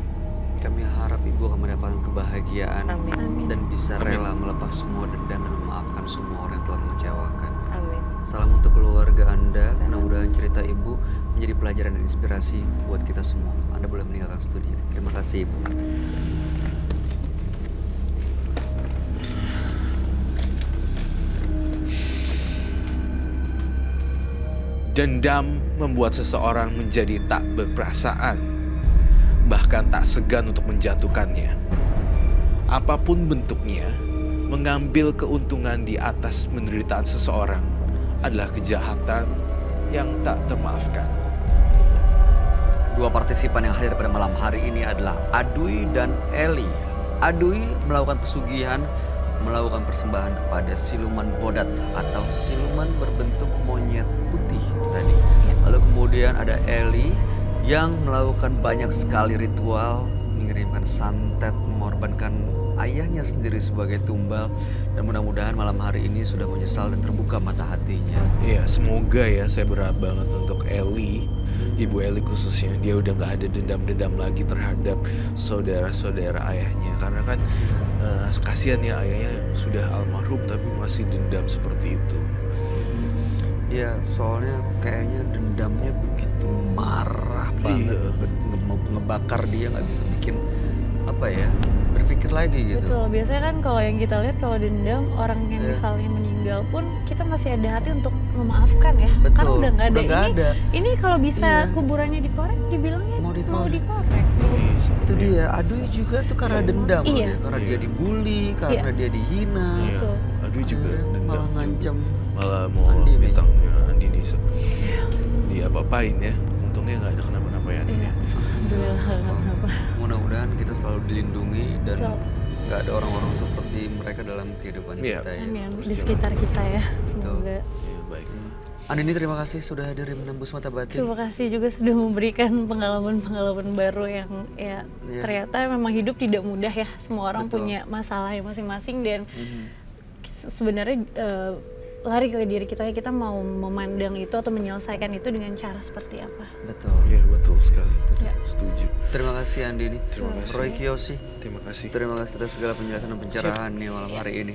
Kami harap Ibu akan mendapatkan kebahagiaan Amin. Amin. dan bisa Amin. rela melepas semua dendam dan memaafkan semua orang yang telah mengecewakan. Amin. Salam untuk keluarga Anda. Mudah-mudahan cerita Ibu menjadi pelajaran dan inspirasi buat kita semua. Anda boleh meninggalkan studio. Terima kasih Ibu. Dendam membuat seseorang menjadi tak berperasaan, bahkan tak segan untuk menjatuhkannya. Apapun bentuknya, mengambil keuntungan di atas penderitaan seseorang adalah kejahatan yang tak termaafkan. Dua partisipan yang hadir pada malam hari ini adalah Adui dan Eli. Adui melakukan pesugihan, melakukan persembahan kepada siluman bodat atau siluman berbentuk monyet putih tadi. Lalu kemudian ada Eli yang melakukan banyak sekali ritual, mengirimkan santet, mengorbankan ayahnya sendiri sebagai tumbal, dan mudah-mudahan malam hari ini sudah menyesal dan terbuka mata hatinya. Iya, semoga ya, saya berharap banget untuk Eli, Ibu Eli khususnya, dia udah nggak ada dendam-dendam lagi terhadap saudara-saudara ayahnya, karena kan kasihan ya ayahnya yang sudah almarhum tapi masih dendam seperti itu. Iya, soalnya kayaknya dendamnya begitu marah banget, ngebakar dia, nggak bisa bikin apa ya, berpikir lagi gitu. Betul, biasanya kan kalau yang kita lihat kalau dendam orang yang Iya. misalnya meninggal pun kita masih ada hati untuk memaafkan ya. Betul, Kan udah nggak ada. udah nggak ada. Ini kalau bisa Iya. kuburannya dikorek, dibilangnya Mau mau dikorek. dikorek. Itu dia, Adui juga tuh karena dendam loh Iya. dia. Karena Iya. dia dibully, karena dia dihina. Iya, Betul. aduh juga Akhirnya dendam malah juga. ngancem. Malah mau Andini. minta Andini dia apa-apain ya. Untungnya nggak ada kenapa-napa ya Andini. Iya. Alhamdulillah nggak kenapa. Mudah-mudahan kita selalu dilindungi dan Betul. nggak ada orang-orang seperti mereka dalam kehidupan Iya. kita ya. Amin. Di sekitar kita ya, semoga. Ya baik. Andini, terima kasih sudah hadir di Menembus Mata Batin. Terima kasih juga sudah memberikan pengalaman-pengalaman baru yang ya Iya. ternyata memang hidup tidak mudah ya. Semua orang Betul. punya masalah masing-masing dan Mhm. sebenarnya lari ke diri kita mau memandang itu atau menyelesaikan itu dengan cara seperti apa. Betul. Iya betul sekali. Ya. Setuju. Terima kasih Andini. Terima kasih. Roy Kiyoshi. Terima kasih. Terima kasih atas segala penjelasan dan pencerahan nih malam hari ini.